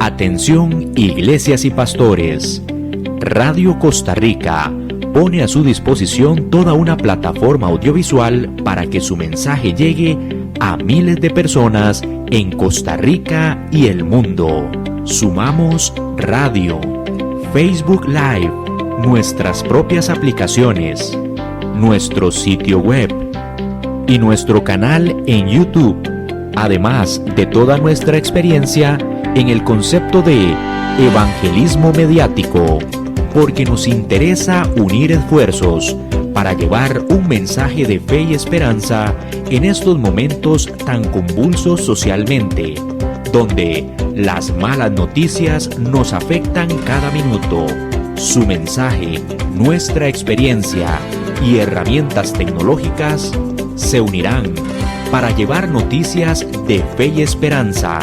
Atención, iglesias y pastores. Radio Costa Rica pone a su disposición toda una plataforma audiovisual para que su mensaje llegue a miles de personas en Costa Rica y el mundo. Sumamos radio, Facebook Live, nuestras propias aplicaciones, nuestro sitio web y nuestro canal en YouTube, además de toda nuestra experiencia en el concepto de evangelismo mediático, porque nos interesa unir esfuerzos para llevar un mensaje de fe y esperanza en estos momentos tan convulsos socialmente, donde las malas noticias nos afectan cada minuto. Su mensaje, nuestra experiencia y herramientas tecnológicas se unirán para llevar noticias de fe y esperanza.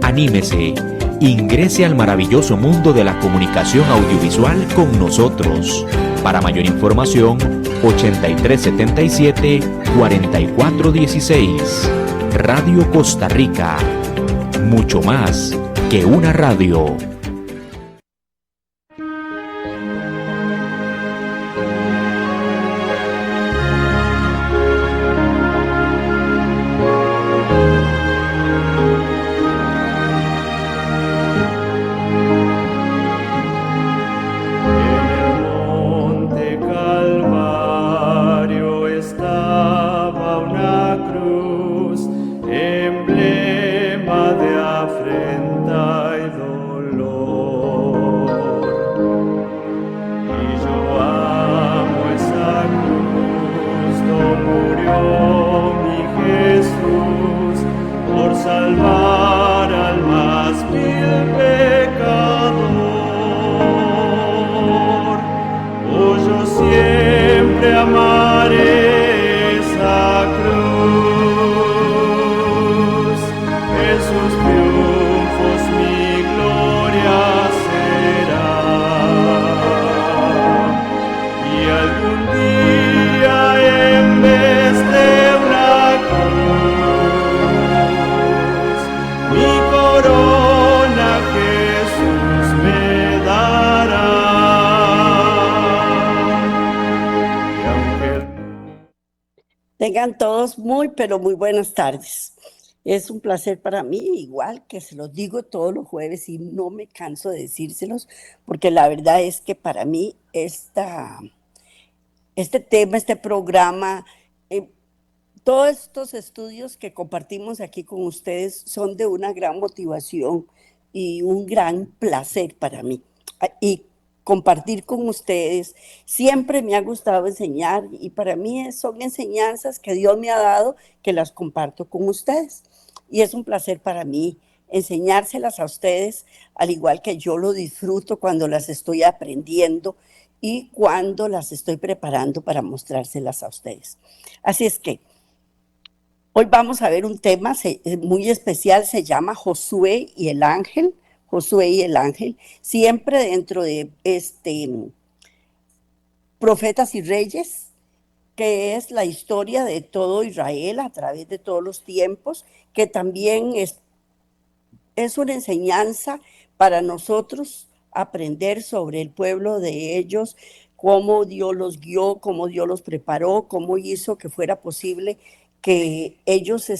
Anímese, ingrese al maravilloso mundo de la comunicación audiovisual con nosotros. Para mayor información, 8377-4416. Radio Costa Rica. Mucho más que una radio. Tengan todos muy, pero muy buenas tardes. Es un placer para mí, igual que se los digo todos los jueves y no me canso de decírselos, porque la verdad es que para mí este tema, este programa, todos estos estudios que compartimos aquí con ustedes son de una gran motivación y un gran placer para mí. Y compartir con ustedes, siempre me ha gustado enseñar y para mí son enseñanzas que Dios me ha dado que las comparto con ustedes. Y es un placer para mí enseñárselas a ustedes, al igual que yo lo disfruto cuando las estoy aprendiendo y cuando las estoy preparando para mostrárselas a ustedes. Así es que hoy vamos a ver un tema muy especial, se llama Josué y el ángel. Josué y el ángel, siempre dentro de Profetas y Reyes, que es la historia de todo Israel a través de todos los tiempos, que también es una enseñanza para nosotros aprender sobre el pueblo de ellos, cómo Dios los guió, cómo Dios los preparó, cómo hizo que fuera posible que ellos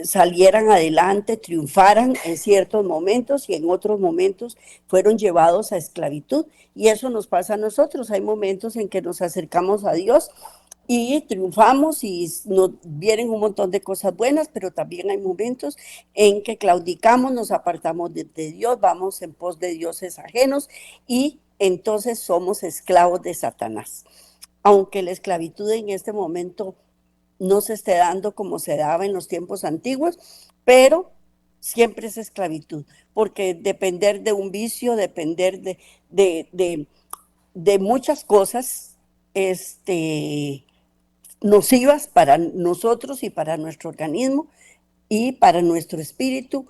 salieran adelante, triunfaran en ciertos momentos y en otros momentos fueron llevados a esclavitud. Y eso nos pasa a nosotros. Hay momentos en que nos acercamos a Dios y triunfamos y nos vienen un montón de cosas buenas, pero también hay momentos en que claudicamos, nos apartamos de Dios, vamos en pos de dioses ajenos y entonces somos esclavos de Satanás. Aunque la esclavitud en este momento no se esté dando como se daba en los tiempos antiguos, pero siempre es esclavitud, porque depender de un vicio, depender de muchas cosas nocivas para nosotros y para nuestro organismo y para nuestro espíritu,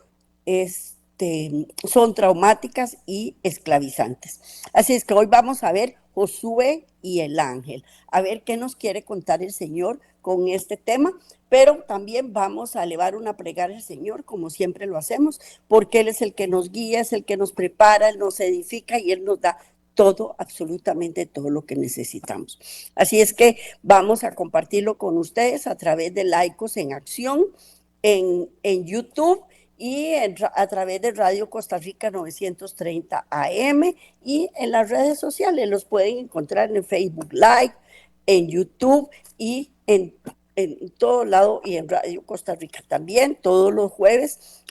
son traumáticas y esclavizantes. Así es que hoy vamos a ver Josué y el ángel. A ver qué nos quiere contar el Señor con este tema, pero también vamos a elevar una plegaria al Señor, como siempre lo hacemos, porque Él es el que nos guía, es el que nos prepara, Él nos edifica y Él nos da todo, absolutamente todo lo que necesitamos. Así es que vamos a compartirlo con ustedes a través de Laicos en Acción, en YouTube y a través de Radio Costa Rica 930 AM y en las redes sociales. Los pueden encontrar en Facebook Live, en YouTube y en todo lado, y en Radio Costa Rica también, todos los jueves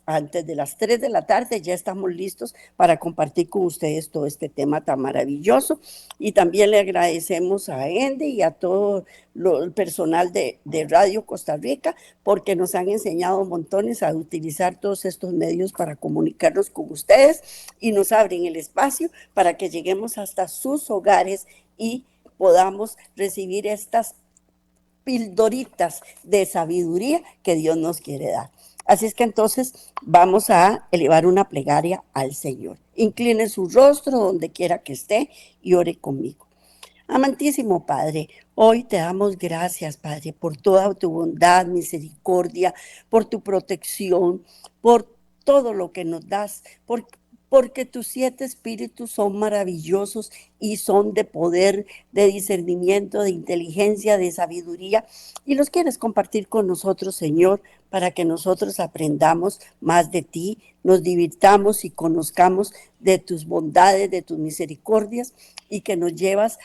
antes de las 3 de la tarde ya estamos listos para compartir con ustedes todo este tema tan maravilloso. Y también le agradecemos a Andy y a todo el personal de Radio Costa Rica, porque nos han enseñado montones a utilizar todos estos medios para comunicarnos con ustedes y nos abren el espacio para que lleguemos hasta sus hogares y podamos recibir estas pildoritas de sabiduría que Dios nos quiere dar. Así es que entonces vamos a elevar una plegaria al Señor. Incline su rostro donde quiera que esté y ore conmigo. Amantísimo Padre, hoy te damos gracias, Padre, por toda tu bondad, misericordia, por tu protección, por todo lo que nos das, porque tus 7 espíritus son maravillosos y son de poder, de discernimiento, de inteligencia, de sabiduría, y los quieres compartir con nosotros, Señor, para que nosotros aprendamos más de ti, nos divirtamos y conozcamos de tus bondades, de tus misericordias, y que nos llevas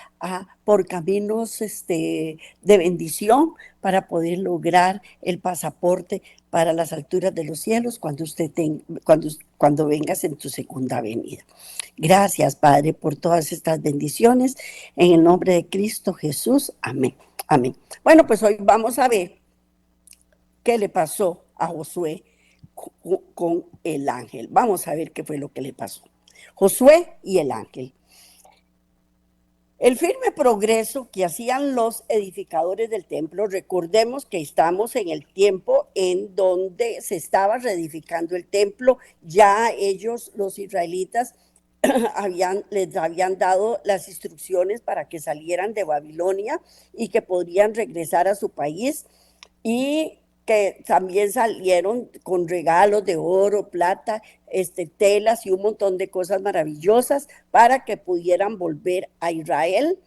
por caminos de bendición para poder lograr el pasaporte para las alturas de los cielos cuando vengas en tu segunda venida. Gracias, Padre, por todas estas bendiciones. En el nombre de Cristo Jesús. Amén. Amén. Bueno, pues hoy vamos a ver qué le pasó a Josué con el ángel. Vamos a ver qué fue lo que le pasó. Josué y el ángel. El firme progreso que hacían los edificadores del templo, recordemos que estamos en el tiempo en donde se estaba reedificando el templo, ya ellos, los israelitas, les habían dado las instrucciones para que salieran de Babilonia y que podrían regresar a su país, y que también salieron con regalos de oro, plata, telas y un montón de cosas maravillosas para que pudieran volver a Israel.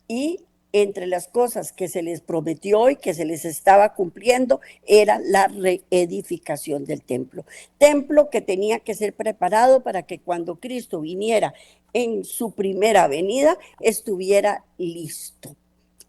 Y entre las cosas que se les prometió y que se les estaba cumpliendo era la reedificación del templo. Templo que tenía que ser preparado para que cuando Cristo viniera en su primera venida estuviera listo.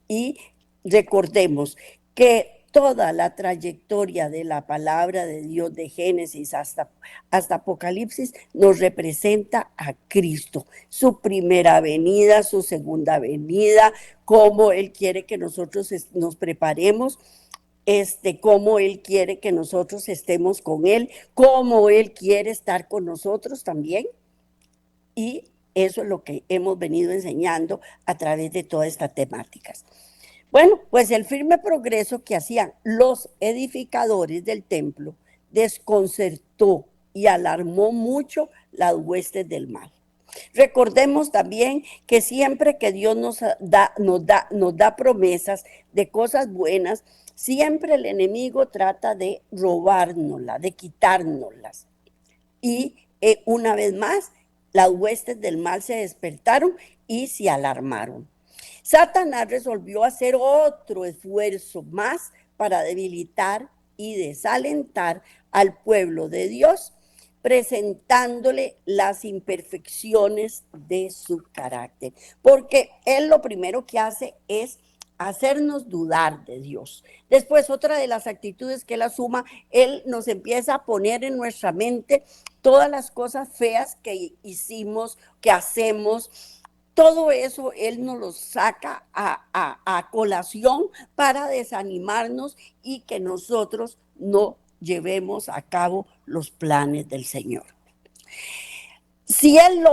Y recordemos que toda la trayectoria de la palabra de Dios de Génesis hasta Apocalipsis nos representa a Cristo, su primera venida, su segunda venida, cómo Él quiere que nosotros nos preparemos, cómo Él quiere que nosotros estemos con Él, cómo Él quiere estar con nosotros también. Y eso es lo que hemos venido enseñando a través de todas estas temáticas. Bueno, pues el firme progreso que hacían los edificadores del templo desconcertó y alarmó mucho las huestes del mal. Recordemos también que siempre que Dios nos da promesas de cosas buenas, siempre el enemigo trata de robárnoslas, de quitárnoslas. Y una vez más, las huestes del mal se despertaron y se alarmaron. Satanás resolvió hacer otro esfuerzo más para debilitar y desalentar al pueblo de Dios, presentándole las imperfecciones de su carácter. Porque él lo primero que hace es hacernos dudar de Dios. Después, otra de las actitudes que él asuma, él nos empieza a poner en nuestra mente todas las cosas feas que hicimos, que hacemos. Todo eso Él nos lo saca a colación para desanimarnos y que nosotros no llevemos a cabo los planes del Señor. Si Él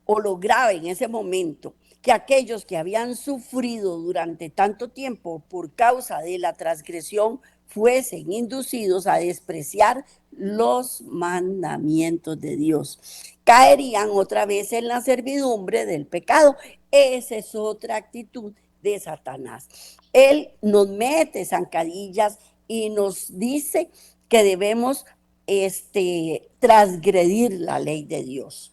lograba en ese momento que aquellos que habían sufrido durante tanto tiempo por causa de la transgresión fuesen inducidos a despreciar los mandamientos de Dios. Caerían otra vez en la servidumbre del pecado. Esa es otra actitud de Satanás. Él nos mete zancadillas y nos dice que debemos transgredir la ley de Dios.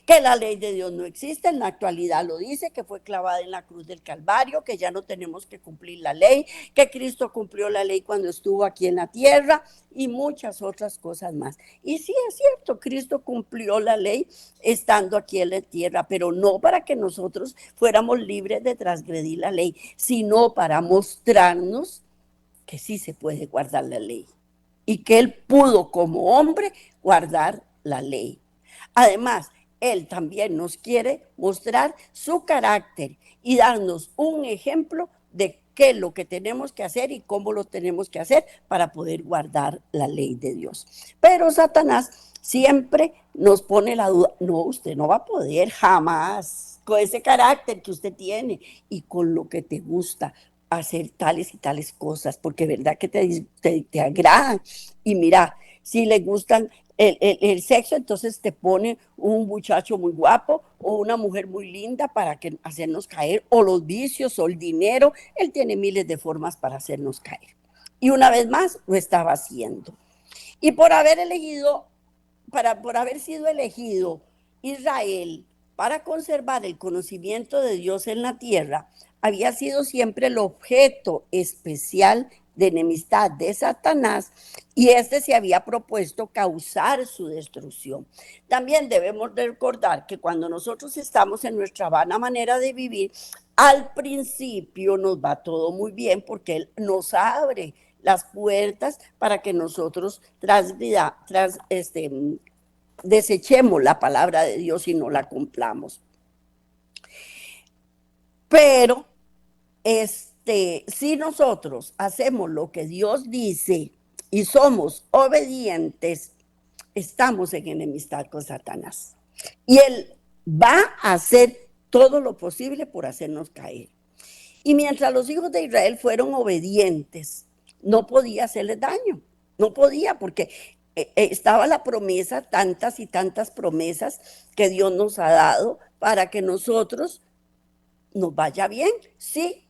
Que la ley de Dios no existe, en la actualidad lo dice, que fue clavada en la cruz del Calvario, que ya no tenemos que cumplir la ley, que Cristo cumplió la ley cuando estuvo aquí en la tierra y muchas otras cosas más. Y sí es cierto, Cristo cumplió la ley estando aquí en la tierra, pero no para que nosotros fuéramos libres de transgredir la ley, sino para mostrarnos que sí se puede guardar la ley y que Él pudo como hombre guardar la ley. Además, Él también nos quiere mostrar su carácter y darnos un ejemplo de qué es lo que tenemos que hacer y cómo lo tenemos que hacer para poder guardar la ley de Dios. Pero Satanás siempre nos pone la duda, no, usted no va a poder jamás, con ese carácter que usted tiene y con lo que te gusta hacer tales y tales cosas, porque verdad que te agradan. Y mira, si le gustan el sexo, entonces te pone un muchacho muy guapo o una mujer muy linda para hacernos caer, o los vicios o el dinero. Él tiene miles de formas para hacernos caer. Y una vez más lo estaba haciendo. Y por haber sido elegido Israel para conservar el conocimiento de Dios en la tierra, había sido siempre el objeto especial de enemistad de Satanás, y se había propuesto causar su destrucción. También debemos recordar que cuando nosotros estamos en nuestra vana manera de vivir, al principio nos va todo muy bien porque Él nos abre las puertas para que nosotros desechemos la palabra de Dios y no la cumplamos. Pero si nosotros hacemos lo que Dios dice y somos obedientes, estamos en enemistad con Satanás. Y Él va a hacer todo lo posible por hacernos caer. Y mientras los hijos de Israel fueron obedientes, no podía hacerles daño. No podía, porque estaba la promesa, tantas y tantas promesas que Dios nos ha dado para que nosotros nos vaya bien. Sí,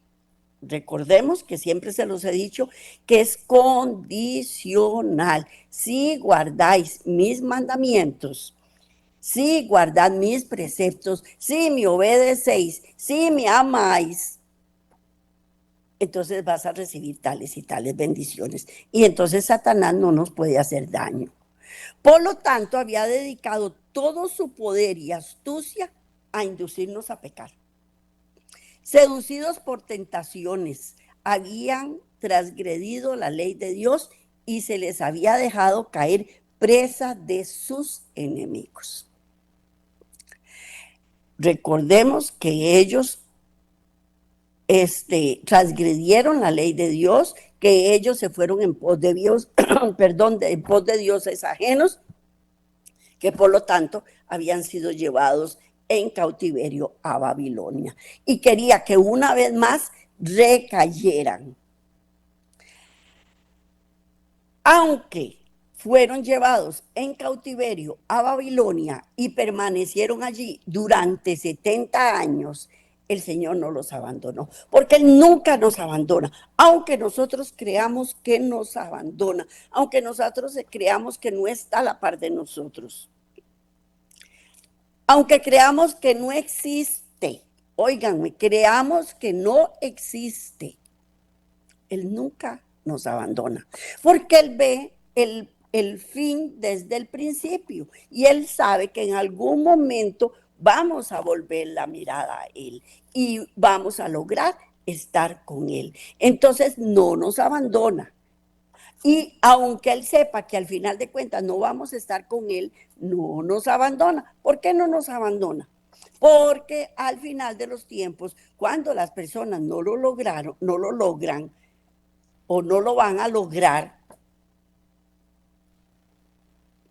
recordemos que siempre se los he dicho que es condicional. Si guardáis mis mandamientos, si guardad mis preceptos, si me obedecéis, si me amáis, entonces vas a recibir tales y tales bendiciones. Y entonces Satanás no nos puede hacer daño. Por lo tanto, había dedicado todo su poder y astucia a inducirnos a pecar. Seducidos por tentaciones, habían transgredido la ley de Dios y se les había dejado caer presa de sus enemigos. Recordemos que ellos transgredieron la ley de Dios, que ellos se fueron en pos de Dios, en pos de dioses ajenos, que por lo tanto habían sido llevados en cautiverio a Babilonia. Y quería que una vez más recayeran. Aunque fueron llevados en cautiverio a Babilonia y permanecieron allí durante 70 años, el Señor no los abandonó, porque Él nunca nos abandona, aunque nosotros creamos que nos abandona, aunque nosotros creamos que no está a la par de nosotros, aunque creamos que no existe, óiganme, creamos que no existe, Él nunca nos abandona, porque Él ve el fin desde el principio y Él sabe que en algún momento vamos a volver la mirada a Él y vamos a lograr estar con Él. Entonces no nos abandona. Y aunque Él sepa que al final de cuentas no vamos a estar con Él, no nos abandona. ¿Por qué no nos abandona? Porque al final de los tiempos, cuando las personas no lo logran o no lo van a lograr,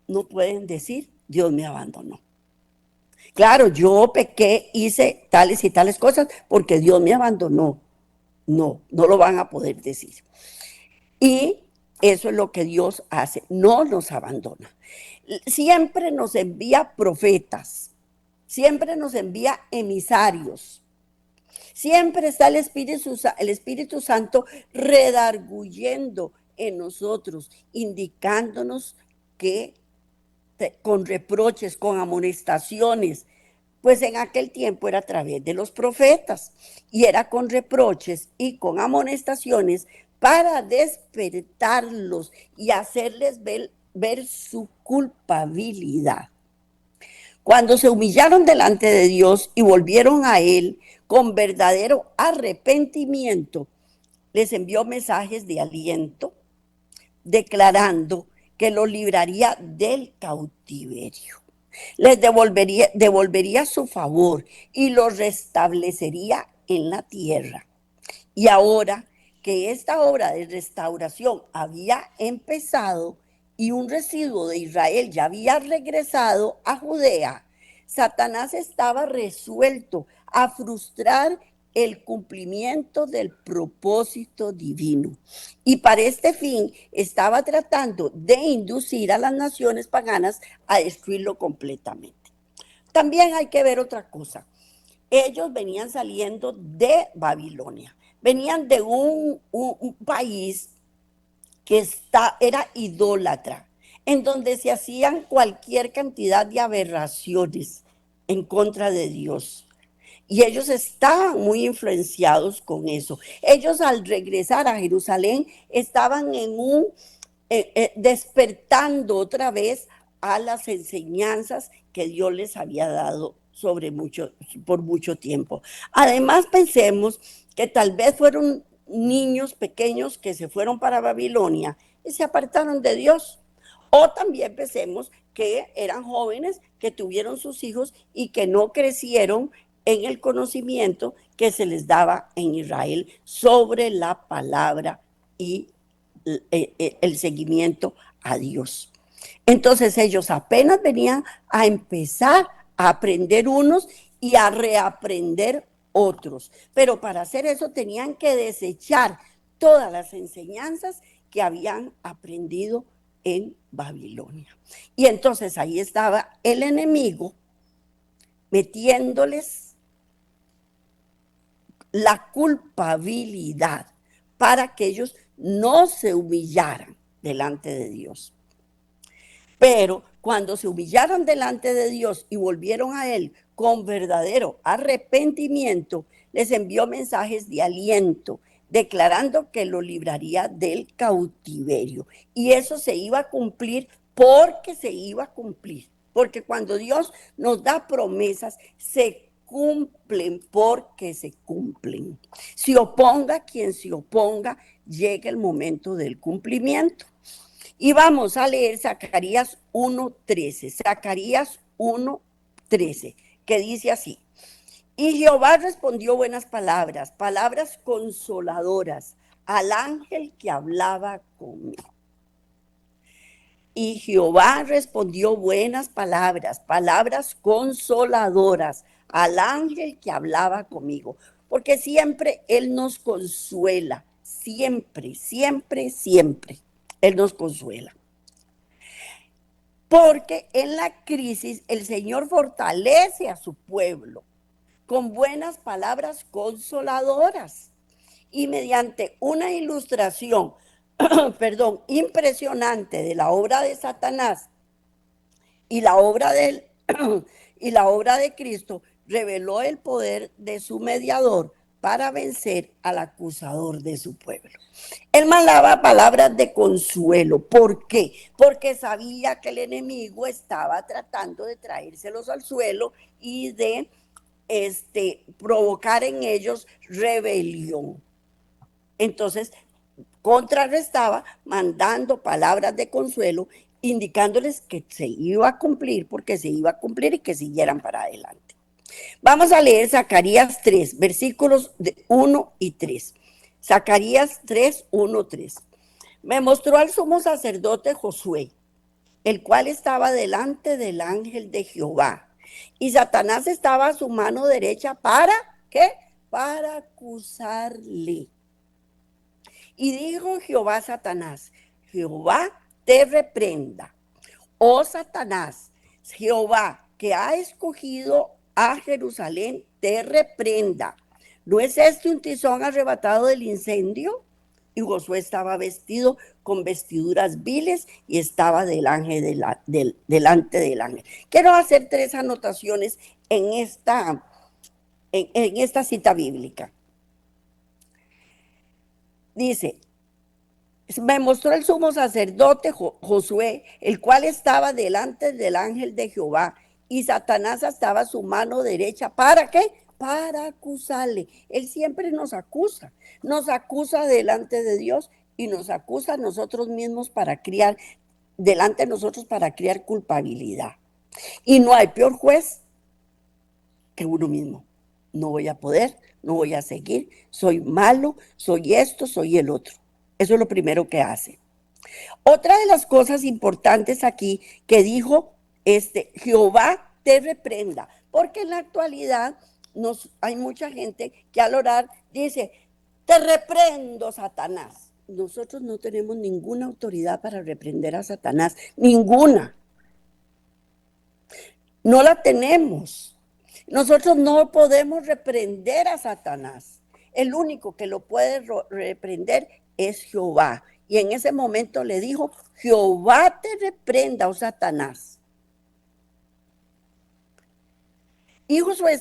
no pueden decir, Dios me abandonó. Claro, yo pequé, hice tales y tales cosas porque Dios me abandonó. No lo van a poder decir. Y Eso es lo que Dios hace, no nos abandona. Siempre nos envía profetas, siempre nos envía emisarios, siempre está el Espíritu Santo redarguyendo en nosotros, indicándonos que con reproches, con amonestaciones, pues en aquel tiempo era a través de los profetas y era con reproches y con amonestaciones para despertarlos y hacerles ver su culpabilidad. Cuando se humillaron delante de Dios y volvieron a Él con verdadero arrepentimiento, les envió mensajes de aliento, declarando que los libraría del cautiverio. Les devolvería su favor y los restablecería en la tierra. Y ahora que esta obra de restauración había empezado y un residuo de Israel ya había regresado a Judea, Satanás estaba resuelto a frustrar el cumplimiento del propósito divino. Y para este fin estaba tratando de inducir a las naciones paganas a destruirlo completamente. También hay que ver otra cosa. Ellos venían saliendo de Babilonia, venían de un país que era idólatra, en donde se hacían cualquier cantidad de aberraciones en contra de Dios. Y ellos estaban muy influenciados con eso. Ellos al regresar a Jerusalén estaban despertando otra vez a las enseñanzas que Dios les había dado por mucho tiempo. Además, pensemos que tal vez fueron niños pequeños que se fueron para Babilonia y se apartaron de Dios. O también pensemos que eran jóvenes que tuvieron sus hijos y que no crecieron en el conocimiento que se les daba en Israel sobre la palabra y el seguimiento a Dios. Entonces ellos apenas venían a empezar a aprender unos y a reaprender otros. Pero para hacer eso tenían que desechar todas las enseñanzas que habían aprendido en Babilonia. Y entonces ahí estaba el enemigo metiéndoles la culpabilidad para que ellos no se humillaran delante de Dios. Pero cuando se humillaron delante de Dios y volvieron a Él con verdadero arrepentimiento, les envió mensajes de aliento, declarando que lo libraría del cautiverio. Y eso se iba a cumplir porque se iba a cumplir. Porque cuando Dios nos da promesas, se cumplen porque se cumplen. Se oponga quien se oponga, llega el momento del cumplimiento. Y vamos a leer Zacarías 1:13. Zacarías 1:13, que dice así: y Jehová respondió buenas palabras, palabras consoladoras al ángel que hablaba conmigo. Y Jehová respondió buenas palabras, palabras consoladoras al ángel que hablaba conmigo. Porque siempre Él nos consuela, siempre, siempre, siempre. Él nos consuela. Porque en la crisis el Señor fortalece a su pueblo con buenas palabras consoladoras y mediante una ilustración, impresionante de la obra de Satanás y la obra de Cristo, reveló el poder de su mediador para vencer al acusador de su pueblo. Él mandaba palabras de consuelo. ¿Por qué? Porque sabía que el enemigo estaba tratando de traérselos al suelo y de provocar en ellos rebelión. Entonces, contrarrestaba mandando palabras de consuelo, indicándoles que se iba a cumplir, porque se iba a cumplir y que siguieran para adelante. Vamos a leer Zacarías 3, versículos 1 y 3. Zacarías 3, 1, 3. Me mostró al sumo sacerdote Josué, el cual estaba delante del ángel de Jehová. Y Satanás estaba a su mano derecha para, ¿qué? Para acusarle. Y dijo Jehová a Satanás: Jehová te reprenda. Oh Satanás, Jehová que ha escogido a Jerusalén te reprenda. ¿No es este un tizón arrebatado del incendio? Y Josué estaba vestido con vestiduras viles y estaba delante del ángel. Quiero hacer 3 anotaciones en esta cita bíblica. Dice, me mostró el sumo sacerdote Josué, el cual estaba delante del ángel de Jehová, y Satanás estaba a su mano derecha. ¿Para qué? Para acusarle. Él siempre nos acusa delante de Dios y nos acusa a nosotros mismos para criar, delante de nosotros para criar culpabilidad. Y no hay peor juez que uno mismo. No voy a poder, no voy a seguir, soy malo, soy esto, soy el otro. Eso es lo primero que hace. Otra de las cosas importantes aquí que dijo Jehová te reprenda, porque en la actualidad hay mucha gente que al orar dice, te reprendo, Satanás. Nosotros no tenemos ninguna autoridad para reprender a Satanás, ninguna. No la tenemos. Nosotros no podemos reprender a Satanás. El único que lo puede reprender es Jehová. Y en ese momento le dijo, Jehová te reprenda, oh Satanás. Y Josué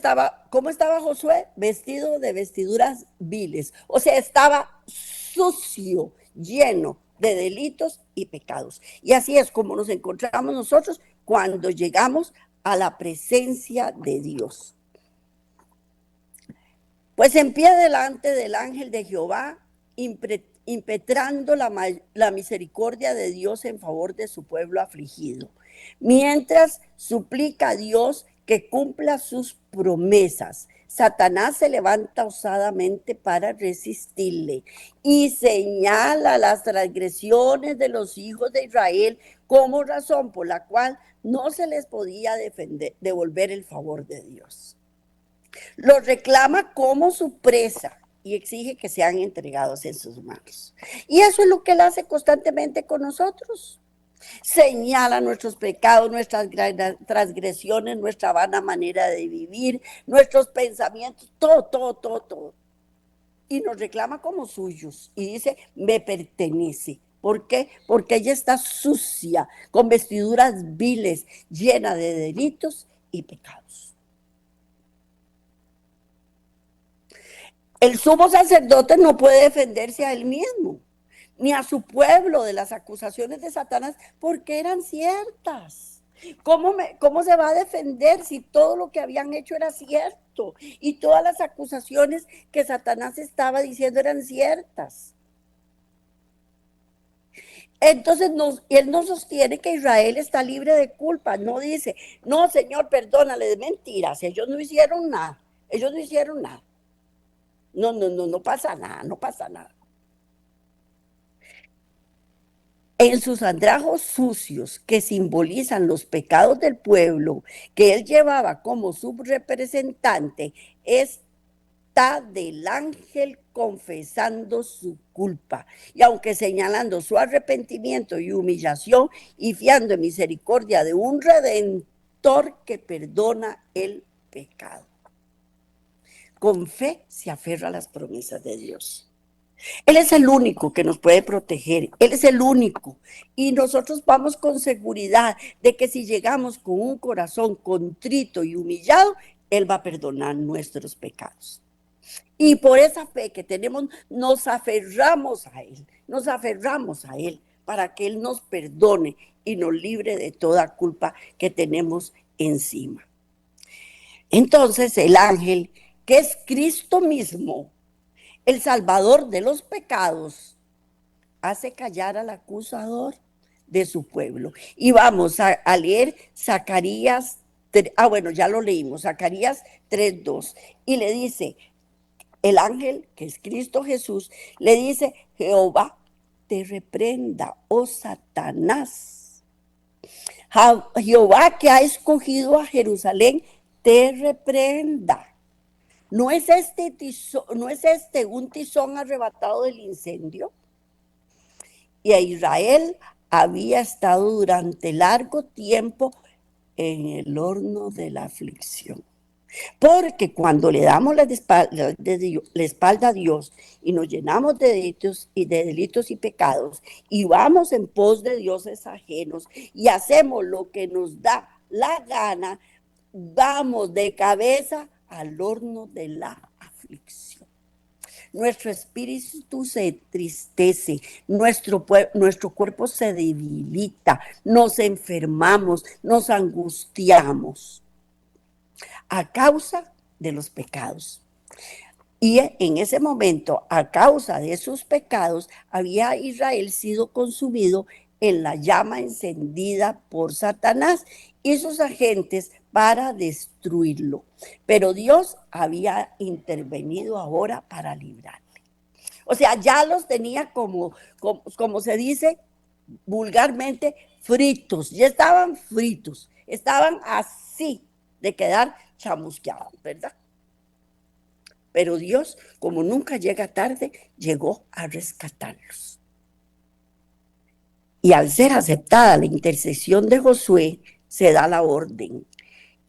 ¿cómo estaba Josué? Vestido de vestiduras viles. O sea, estaba sucio, lleno de delitos y pecados. Y así es como nos encontramos nosotros cuando llegamos a la presencia de Dios. Pues en pie delante del ángel de Jehová, impetrando la misericordia de Dios en favor de su pueblo afligido, mientras suplica a Dios que cumpla sus promesas. Satanás se levanta osadamente para resistirle y señala las transgresiones de los hijos de Israel como razón por la cual no se les podía devolver el favor de Dios. Los reclama como su presa y exige que sean entregados en sus manos. Y eso es lo que él hace constantemente con nosotros. Señala nuestros pecados, nuestras transgresiones, nuestra vana manera de vivir, nuestros pensamientos, todo. Y nos reclama como suyos y dice, me pertenece. ¿Por qué? Porque ella está sucia, con vestiduras viles, llena de delitos y pecados. El sumo sacerdote no puede defenderse a él mismo, ni a su pueblo de las acusaciones de Satanás, porque eran ciertas. ¿Cómo se va a defender si todo lo que habían hecho era cierto? Y todas las acusaciones que Satanás estaba diciendo eran ciertas. Entonces él no sostiene que Israel está libre de culpa, no dice, no, Señor, perdónale, es mentira, ellos no hicieron nada, No pasa nada. En sus andrajos sucios que simbolizan los pecados del pueblo que él llevaba como subrepresentante, está del ángel confesando su culpa. Y aunque señalando su arrepentimiento y humillación y fiando en misericordia de un redentor que perdona el pecado. Con fe se aferra a las promesas de Dios. Él es el único que nos puede proteger, Él es el único. Y nosotros vamos con seguridad de que si llegamos con un corazón contrito y humillado, Él va a perdonar nuestros pecados. Y por esa fe que tenemos, nos aferramos a Él para que Él nos perdone y nos libre de toda culpa que tenemos encima. Entonces el ángel, que es Cristo mismo, el Salvador de los pecados, hace callar al acusador de su pueblo. Y vamos a leer Zacarías, ya lo leímos, Zacarías 3:2, y le dice, el ángel, que es Cristo Jesús, le dice, Jehová te reprenda, oh Satanás. Jehová que ha escogido a Jerusalén, te reprenda. ¿No es este un tizón arrebatado del incendio? Y a Israel había estado durante largo tiempo en el horno de la aflicción. Porque cuando le damos la espalda a Dios y nos llenamos de delitos y pecados y vamos en pos de dioses ajenos y hacemos lo que nos da la gana, vamos de cabeza al horno de la aflicción. Nuestro espíritu se entristece, nuestro cuerpo se debilita, nos enfermamos, nos angustiamos a causa de los pecados. Y en ese momento, a causa de sus pecados, había Israel sido consumido en la llama encendida por Satanás y sus agentes para destruirlo. Pero Dios había intervenido ahora para librarle. O sea, ya los tenía como se dice vulgarmente, fritos. Ya estaban fritos. Estaban así de quedar chamusqueados, ¿verdad? Pero Dios, como nunca llega tarde, llegó a rescatarlos. Y al ser aceptada la intercesión de Josué, se da la orden: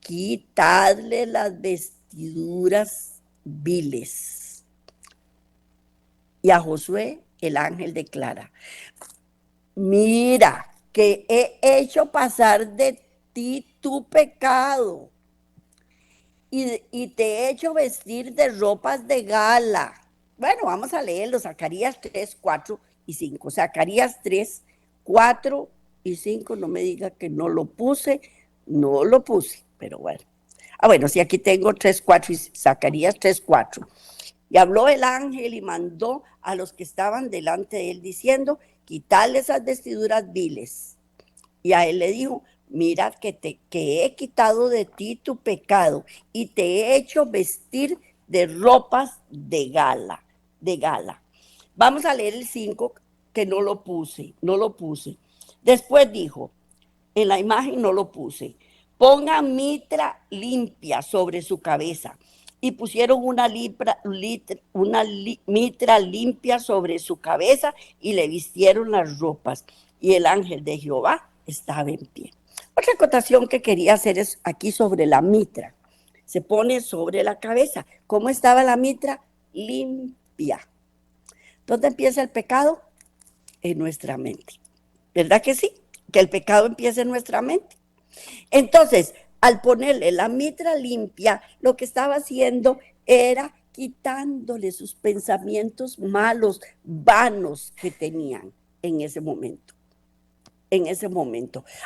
quitadle las vestiduras viles. Y a Josué el ángel declara: mira, que he hecho pasar de ti tu pecado y te he hecho vestir de ropas de gala. Bueno, vamos a leerlo, Zacarías 3, 4 y 5. Zacarías 3, 4 y 5, no me diga que no lo puse, pero bueno. Bueno, sí, aquí tengo 3, 4 y Zacarías 3, 4. Y habló el ángel y mandó a los que estaban delante de él diciendo: quitadle esas vestiduras viles. Y a él le dijo: mira que he quitado de ti tu pecado y te he hecho vestir de ropas de gala. Vamos a leer el 5, que no lo puse. Después dijo, en la imagen no lo puse: ponga mitra limpia sobre su cabeza. Y pusieron una mitra limpia sobre su cabeza y le vistieron las ropas. Y el ángel de Jehová estaba en pie. Otra acotación que quería hacer es aquí sobre la mitra. Se pone sobre la cabeza. ¿Cómo estaba la mitra? Limpia. ¿Dónde empieza el pecado? En nuestra mente. ¿Verdad que sí? Que el pecado empieza en nuestra mente. Entonces, al ponerle la mitra limpia, lo que estaba haciendo era quitándole sus pensamientos malos, vanos que tenían en ese momento.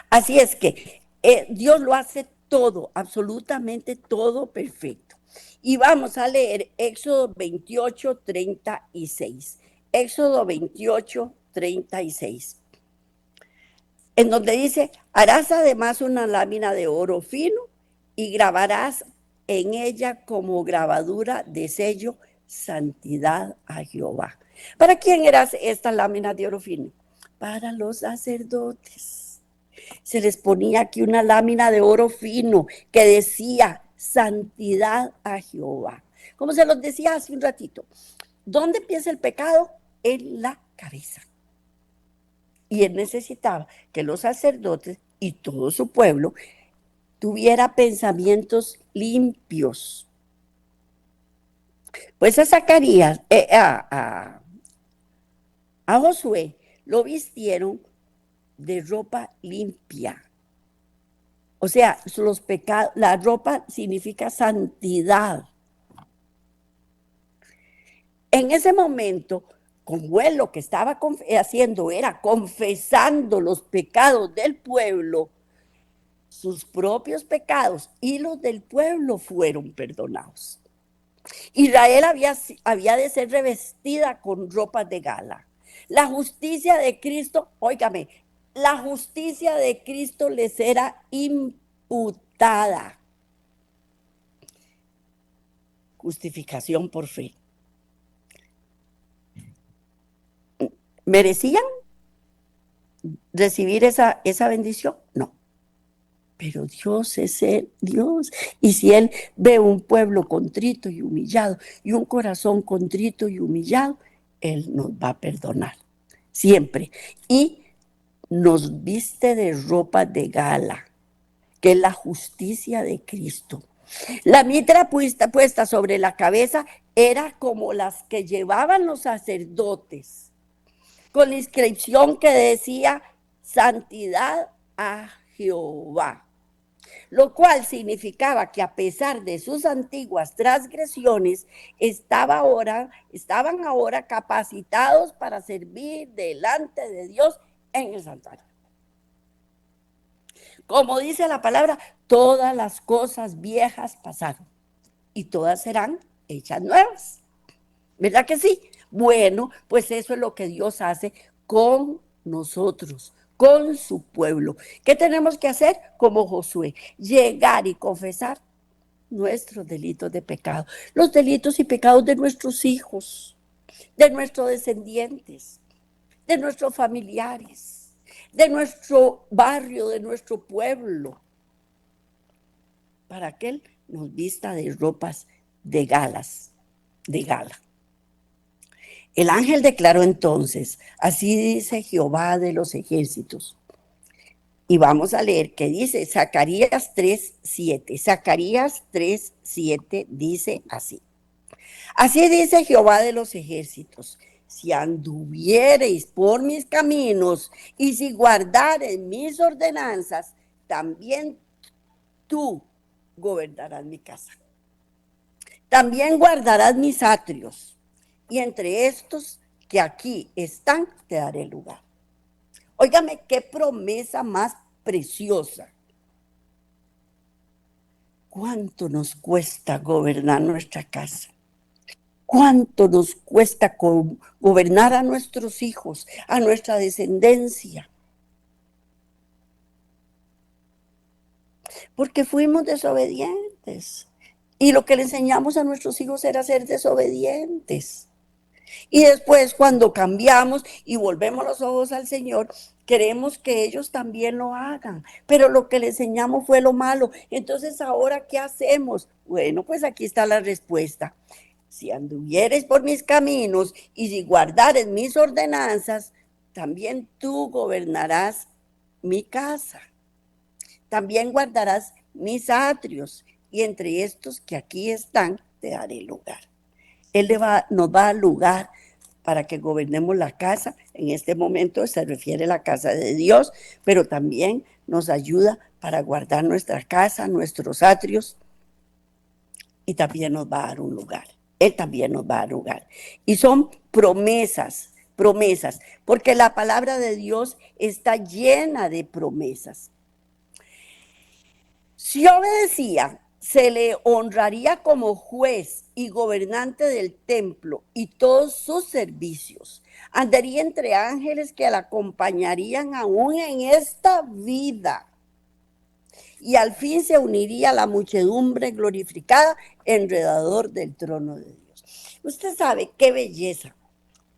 Así es que Dios lo hace todo, absolutamente todo perfecto. Y vamos a leer Éxodo 28, 36. Éxodo 28, 36. En donde dice: harás además una lámina de oro fino y grabarás en ella como grabadura de sello: santidad a Jehová. ¿Para quién era esta lámina de oro fino? Para los sacerdotes. Se les ponía aquí una lámina de oro fino que decía: santidad a Jehová. Como se los decía hace un ratito, ¿dónde empieza el pecado? En la cabeza. Y él necesitaba que los sacerdotes y todo su pueblo tuviera pensamientos limpios. Pues a Zacarías, a Josué, lo vistieron de ropa limpia. O sea, los pecados, la ropa significa santidad. En ese momento, como él lo que estaba haciendo era confesando los pecados del pueblo, sus propios pecados y los del pueblo fueron perdonados. Israel había de ser revestida con ropas de gala. La justicia de Cristo, óigame, la justicia de Cristo les era imputada. Justificación por fe. ¿Merecían recibir esa bendición? No. Pero Dios es Dios. Y si Él ve un pueblo contrito y humillado y un corazón contrito y humillado, Él nos va a perdonar. siempre. Y nos viste de ropa de gala, que es la justicia de Cristo. La mitra puesta sobre la cabeza era como las que llevaban los sacerdotes, con la inscripción que decía santidad a Jehová, lo cual significaba que a pesar de sus antiguas transgresiones, estaban ahora capacitados para servir delante de Dios en el santuario. Como dice la palabra, todas las cosas viejas pasaron y todas serán hechas nuevas. ¿Verdad que sí? Bueno, pues eso es lo que Dios hace con nosotros, con su pueblo. ¿Qué tenemos que hacer? Como Josué, llegar y confesar nuestros delitos de pecado, los delitos y pecados de nuestros hijos, de nuestros descendientes, de nuestros familiares, de nuestro barrio, de nuestro pueblo, para que Él nos vista de ropas de galas, de gala. El ángel declaró entonces, así dice Jehová de los ejércitos. Y vamos a leer que dice Zacarías 3:7. Zacarías 3:7 dice así. Así dice Jehová de los ejércitos. Si anduviereis por mis caminos y si guardareis mis ordenanzas, también tú gobernarás mi casa. También guardarás mis atrios. Y entre estos que aquí están, te daré lugar. Óigame, qué promesa más preciosa. ¿Cuánto nos cuesta gobernar nuestra casa? ¿Cuánto nos cuesta gobernar a nuestros hijos, a nuestra descendencia? Porque fuimos desobedientes. Y lo que le enseñamos a nuestros hijos era ser desobedientes. Y después, cuando cambiamos y volvemos los ojos al Señor, queremos que ellos también lo hagan. Pero lo que le enseñamos fue lo malo. Entonces, ¿ahora qué hacemos? Bueno, pues aquí está la respuesta. Si anduvieres por mis caminos y si guardares mis ordenanzas, también tú gobernarás mi casa. También guardarás mis atrios, y entre estos que aquí están, te daré lugar. Él nos va a dar lugar para que gobernemos la casa. En este momento se refiere a la casa de Dios, pero también nos ayuda para guardar nuestra casa, nuestros atrios, y también nos va a dar un lugar. Él también nos va a dar lugar. Y son promesas, promesas, porque la palabra de Dios está llena de promesas. Si obedecía, se le honraría como juez y gobernante del templo y todos sus servicios. Andaría entre ángeles que la acompañarían aún en esta vida. Y al fin se uniría a la muchedumbre glorificada alrededor del trono de Dios. Usted sabe qué belleza.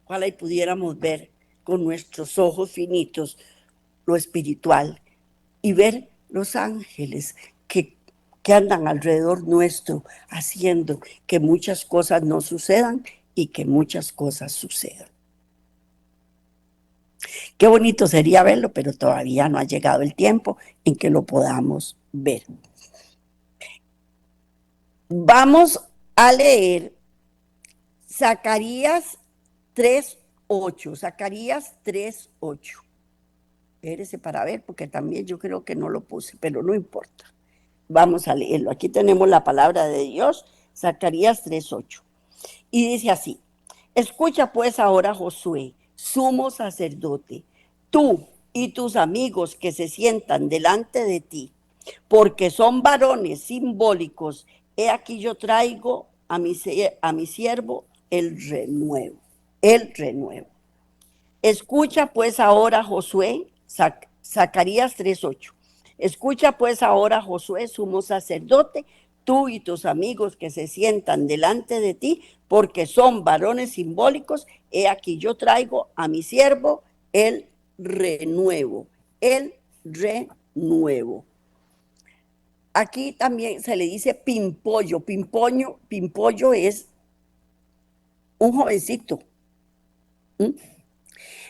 Ojalá y pudiéramos ver con nuestros ojos finitos lo espiritual y ver los ángeles que andan alrededor nuestro, haciendo que muchas cosas no sucedan y que muchas cosas sucedan. Qué bonito sería verlo, pero todavía no ha llegado el tiempo en que lo podamos ver. Vamos a leer Zacarías 3:8. Zacarías 3:8. Espérese para ver, porque también yo creo que no lo puse, pero no importa. Vamos a leerlo. Aquí tenemos la palabra de Dios, Zacarías 3:8. Y dice así: escucha pues ahora, Josué, sumo sacerdote, tú y tus amigos que se sientan delante de ti, porque son varones simbólicos. He aquí yo traigo a mi siervo el renuevo. El renuevo. Escucha pues ahora, Josué, Zacarías 3:8. Escucha pues ahora, Josué, sumo sacerdote, tú y tus amigos que se sientan delante de ti, porque son varones simbólicos. He aquí yo traigo a mi siervo el renuevo. El renuevo. Aquí también se le dice pimpollo. Pimpollo es un jovencito.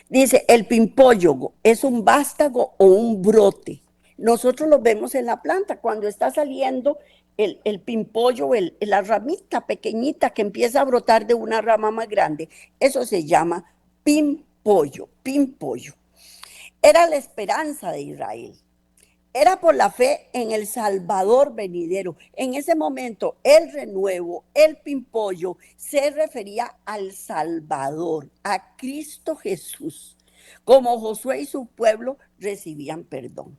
Dice, el pimpollo es un vástago o un brote. Nosotros lo vemos en la planta, cuando está saliendo el pimpollo, la ramita pequeñita que empieza a brotar de una rama más grande. Eso se llama pimpollo, pimpollo. Era la esperanza de Israel. Era por la fe en el Salvador venidero. En ese momento, el renuevo, el pimpollo, se refería al Salvador, a Cristo Jesús. Como Josué y su pueblo recibían perdón.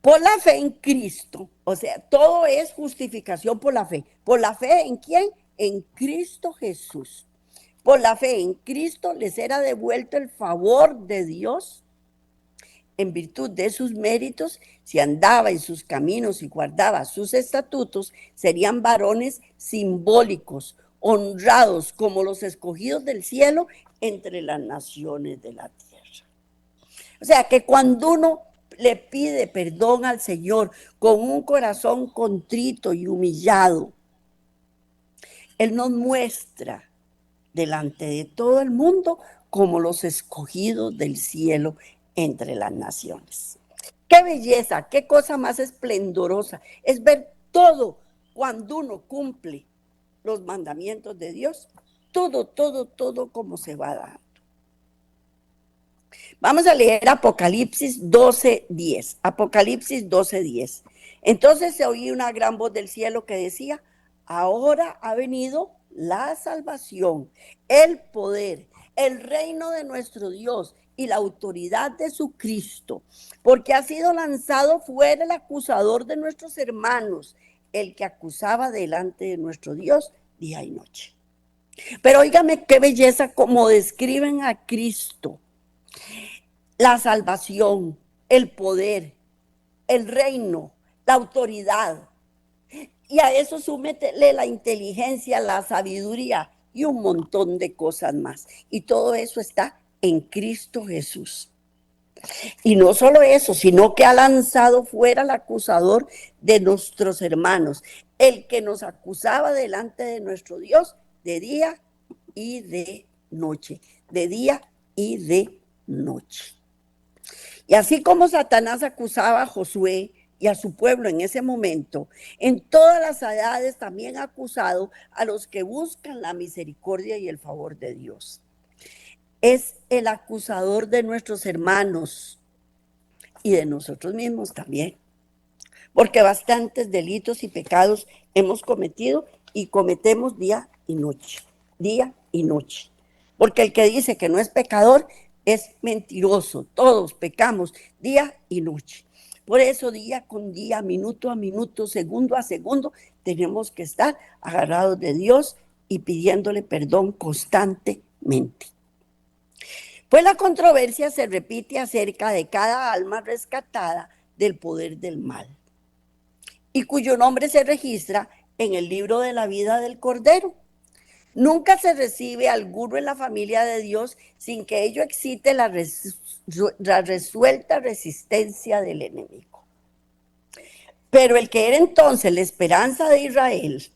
Por la fe en Cristo, o sea, todo es justificación por la fe. ¿Por la fe en quién? En Cristo Jesús. Por la fe en Cristo les era devuelto el favor de Dios en virtud de sus méritos. Si andaba en sus caminos y guardaba sus estatutos, serían varones simbólicos, honrados como los escogidos del cielo entre las naciones de la tierra. O sea, que cuando uno le pide perdón al Señor con un corazón contrito y humillado, Él nos muestra delante de todo el mundo como los escogidos del cielo entre las naciones. Qué belleza, qué cosa más esplendorosa es ver todo cuando uno cumple los mandamientos de Dios, todo como se va dando. Vamos a leer Apocalipsis 12:10. Apocalipsis 12:10. Entonces se oía una gran voz del cielo que decía, ahora ha venido la salvación, el poder, el reino de nuestro Dios y la autoridad de su Cristo, porque ha sido lanzado fuera el acusador de nuestros hermanos, el que acusaba delante de nuestro Dios día y noche. Pero óigame qué belleza como describen a Cristo. La salvación, el poder, el reino, la autoridad. Y a eso súmetele la inteligencia, la sabiduría y un montón de cosas más. Y todo eso está en Cristo Jesús. Y no solo eso, sino que ha lanzado fuera al acusador de nuestros hermanos, el que nos acusaba delante de nuestro Dios de día y de noche, de día y de noche. Y así como Satanás acusaba a Josué y a su pueblo en ese momento, en todas las edades también ha acusado a los que buscan la misericordia y el favor de Dios. Es el acusador de nuestros hermanos y de nosotros mismos también, porque bastantes delitos y pecados hemos cometido y cometemos día y noche, porque el que dice que no es pecador es mentiroso. Todos pecamos día y noche. Por eso día con día, minuto a minuto, segundo a segundo, tenemos que estar agarrados de Dios y pidiéndole perdón constantemente. Pues la controversia se repite acerca de cada alma rescatada del poder del mal y cuyo nombre se registra en el libro de la vida del Cordero. Nunca se recibe alguno en la familia de Dios sin que ello excite la resuelta resistencia del enemigo. Pero el que era entonces la esperanza de Israel,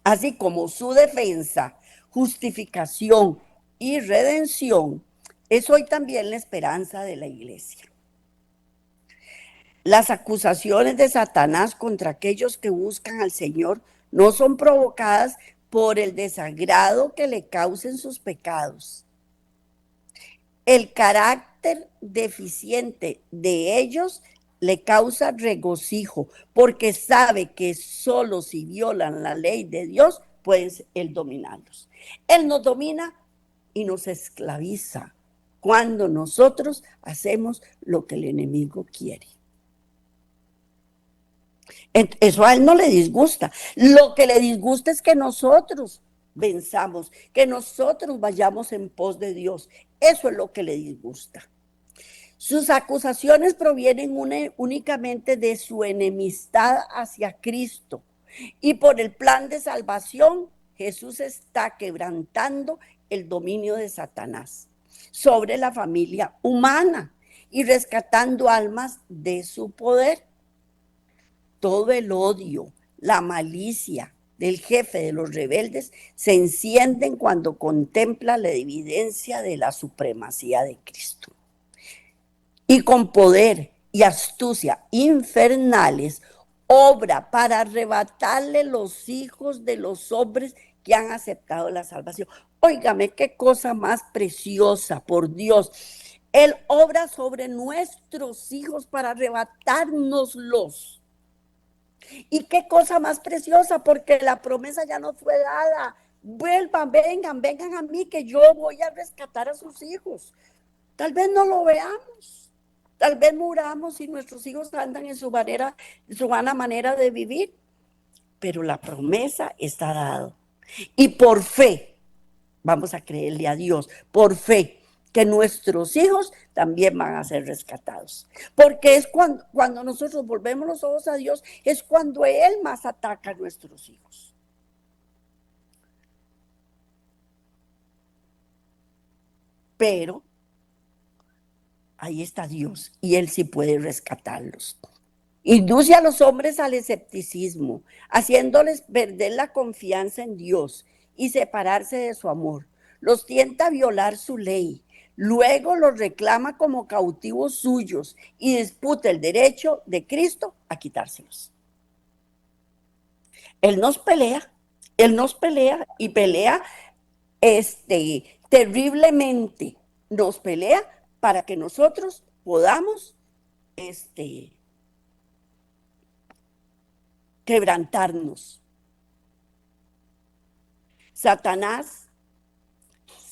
así como su defensa, justificación y redención, es hoy también la esperanza de la iglesia. Las acusaciones de Satanás contra aquellos que buscan al Señor no son provocadas por el desagrado que le causen sus pecados. El carácter deficiente de ellos le causa regocijo, porque sabe que solo si violan la ley de Dios, puede él dominarlos. Él nos domina y nos esclaviza cuando nosotros hacemos lo que el enemigo quiere. Eso a él no le disgusta. Lo que le disgusta es que nosotros venzamos, que nosotros vayamos en pos de Dios. Eso es lo que le disgusta. Sus acusaciones provienen únicamente de su enemistad hacia Cristo. Y por el plan de salvación, Jesús está quebrantando el dominio de Satanás sobre la familia humana y rescatando almas de su poder. Todo el odio, la malicia, del jefe de los rebeldes se encienden cuando contempla la evidencia de la supremacía de Cristo. Y con poder y astucia infernales obra para arrebatarle los hijos de los hombres que han aceptado la salvación. Óigame, qué cosa más preciosa, por Dios. Él obra sobre nuestros hijos para arrebatárnoslos. Y qué cosa más preciosa, porque la promesa ya nos fue dada. Vuelvan, vengan a mí, que yo voy a rescatar a sus hijos. Tal vez no lo veamos, tal vez muramos y nuestros hijos andan en su vana manera de vivir, pero la promesa está dada. Y por fe, vamos a creerle a Dios, por fe, que nuestros hijos también van a ser rescatados. Porque es cuando nosotros volvemos los ojos a Dios, es cuando Él más ataca a nuestros hijos. Pero ahí está Dios y Él sí puede rescatarlos. Induce a los hombres al escepticismo, haciéndoles perder la confianza en Dios y separarse de su amor. Los tienta a violar su ley. Luego los reclama como cautivos suyos y disputa el derecho de Cristo a quitárselos. Él nos pelea y pelea terriblemente. Nos pelea para que nosotros podamos quebrantarnos. Satanás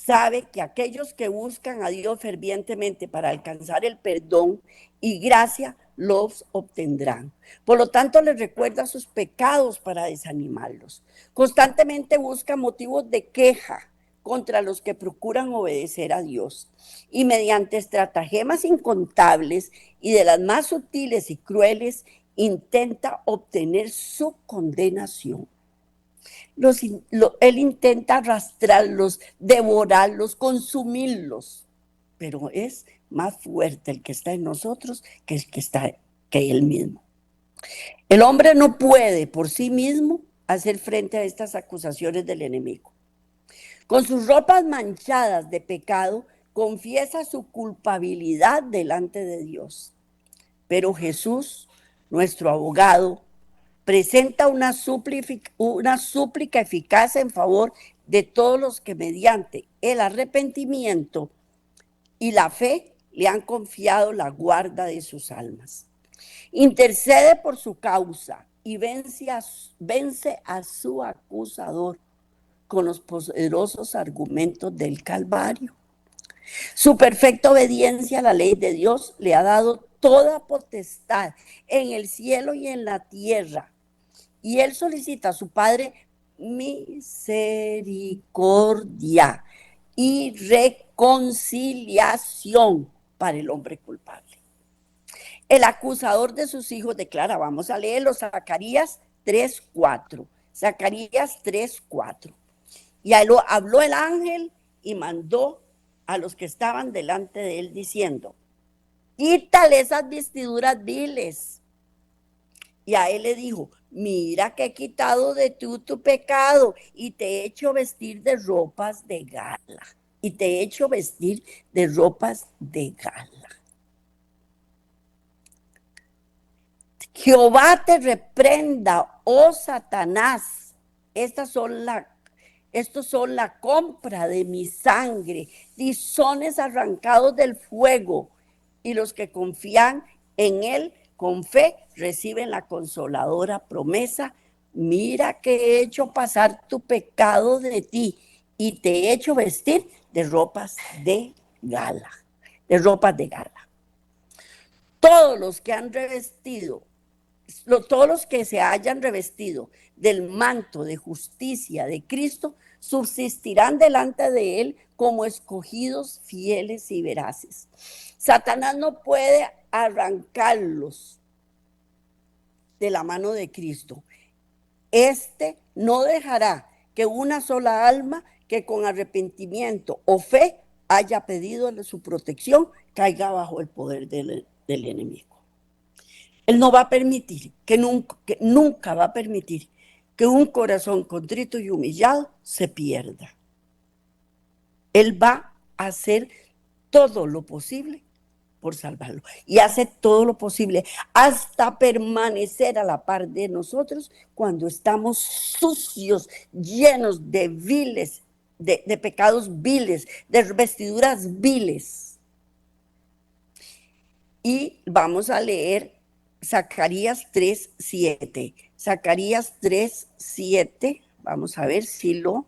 sabe que aquellos que buscan a Dios fervientemente para alcanzar el perdón y gracia los obtendrán. Por lo tanto, les recuerda sus pecados para desanimarlos. Constantemente busca motivos de queja contra los que procuran obedecer a Dios. Y mediante estratagemas incontables y de las más sutiles y crueles, intenta obtener su condenación. Él intenta arrastrarlos, devorarlos, consumirlos, pero es más fuerte el que está en nosotros que el que está que él mismo. El hombre no puede por sí mismo hacer frente a estas acusaciones del enemigo. Con sus ropas manchadas de pecado, confiesa su culpabilidad delante de Dios. Pero Jesús, nuestro abogado, presenta una súplica eficaz en favor de todos los que mediante el arrepentimiento y la fe le han confiado la guarda de sus almas. Intercede por su causa y vence a su acusador con los poderosos argumentos del Calvario. Su perfecta obediencia a la ley de Dios le ha dado toda potestad en el cielo y en la tierra. Y él solicita a su Padre misericordia y reconciliación para el hombre culpable. El acusador de sus hijos declara, vamos a leerlo, Zacarías 3:4. Zacarías 3:4. Y habló el ángel y mandó a los que estaban delante de él diciendo, quítale esas vestiduras viles. Y a él le dijo, mira que he quitado de ti tu pecado y te he hecho vestir de ropas de gala. Y te he hecho vestir de ropas de gala. Jehová te reprenda, oh Satanás. Estos son la compra de mi sangre, tizones arrancados del fuego. Y los que confían en él con fe reciben la consoladora promesa, mira que he hecho pasar tu pecado de ti y te he hecho vestir de ropas de gala, Todos los que se hayan revestido del manto de justicia de Cristo subsistirán delante de él como escogidos fieles y veraces. Satanás no puede arrancarlos de la mano de Cristo. No dejará que una sola alma que con arrepentimiento o fe haya pedido su protección caiga bajo el poder del enemigo. Él no va a permitir, que nunca va a permitir que un corazón contrito y humillado se pierda. Él va a hacer todo lo posible por salvarlo. Y hace todo lo posible hasta permanecer a la par de nosotros cuando estamos sucios, llenos de viles, de pecados viles, de vestiduras viles. Y vamos a leer Zacarías 3:7. Zacarías 3:7. Vamos a ver si lo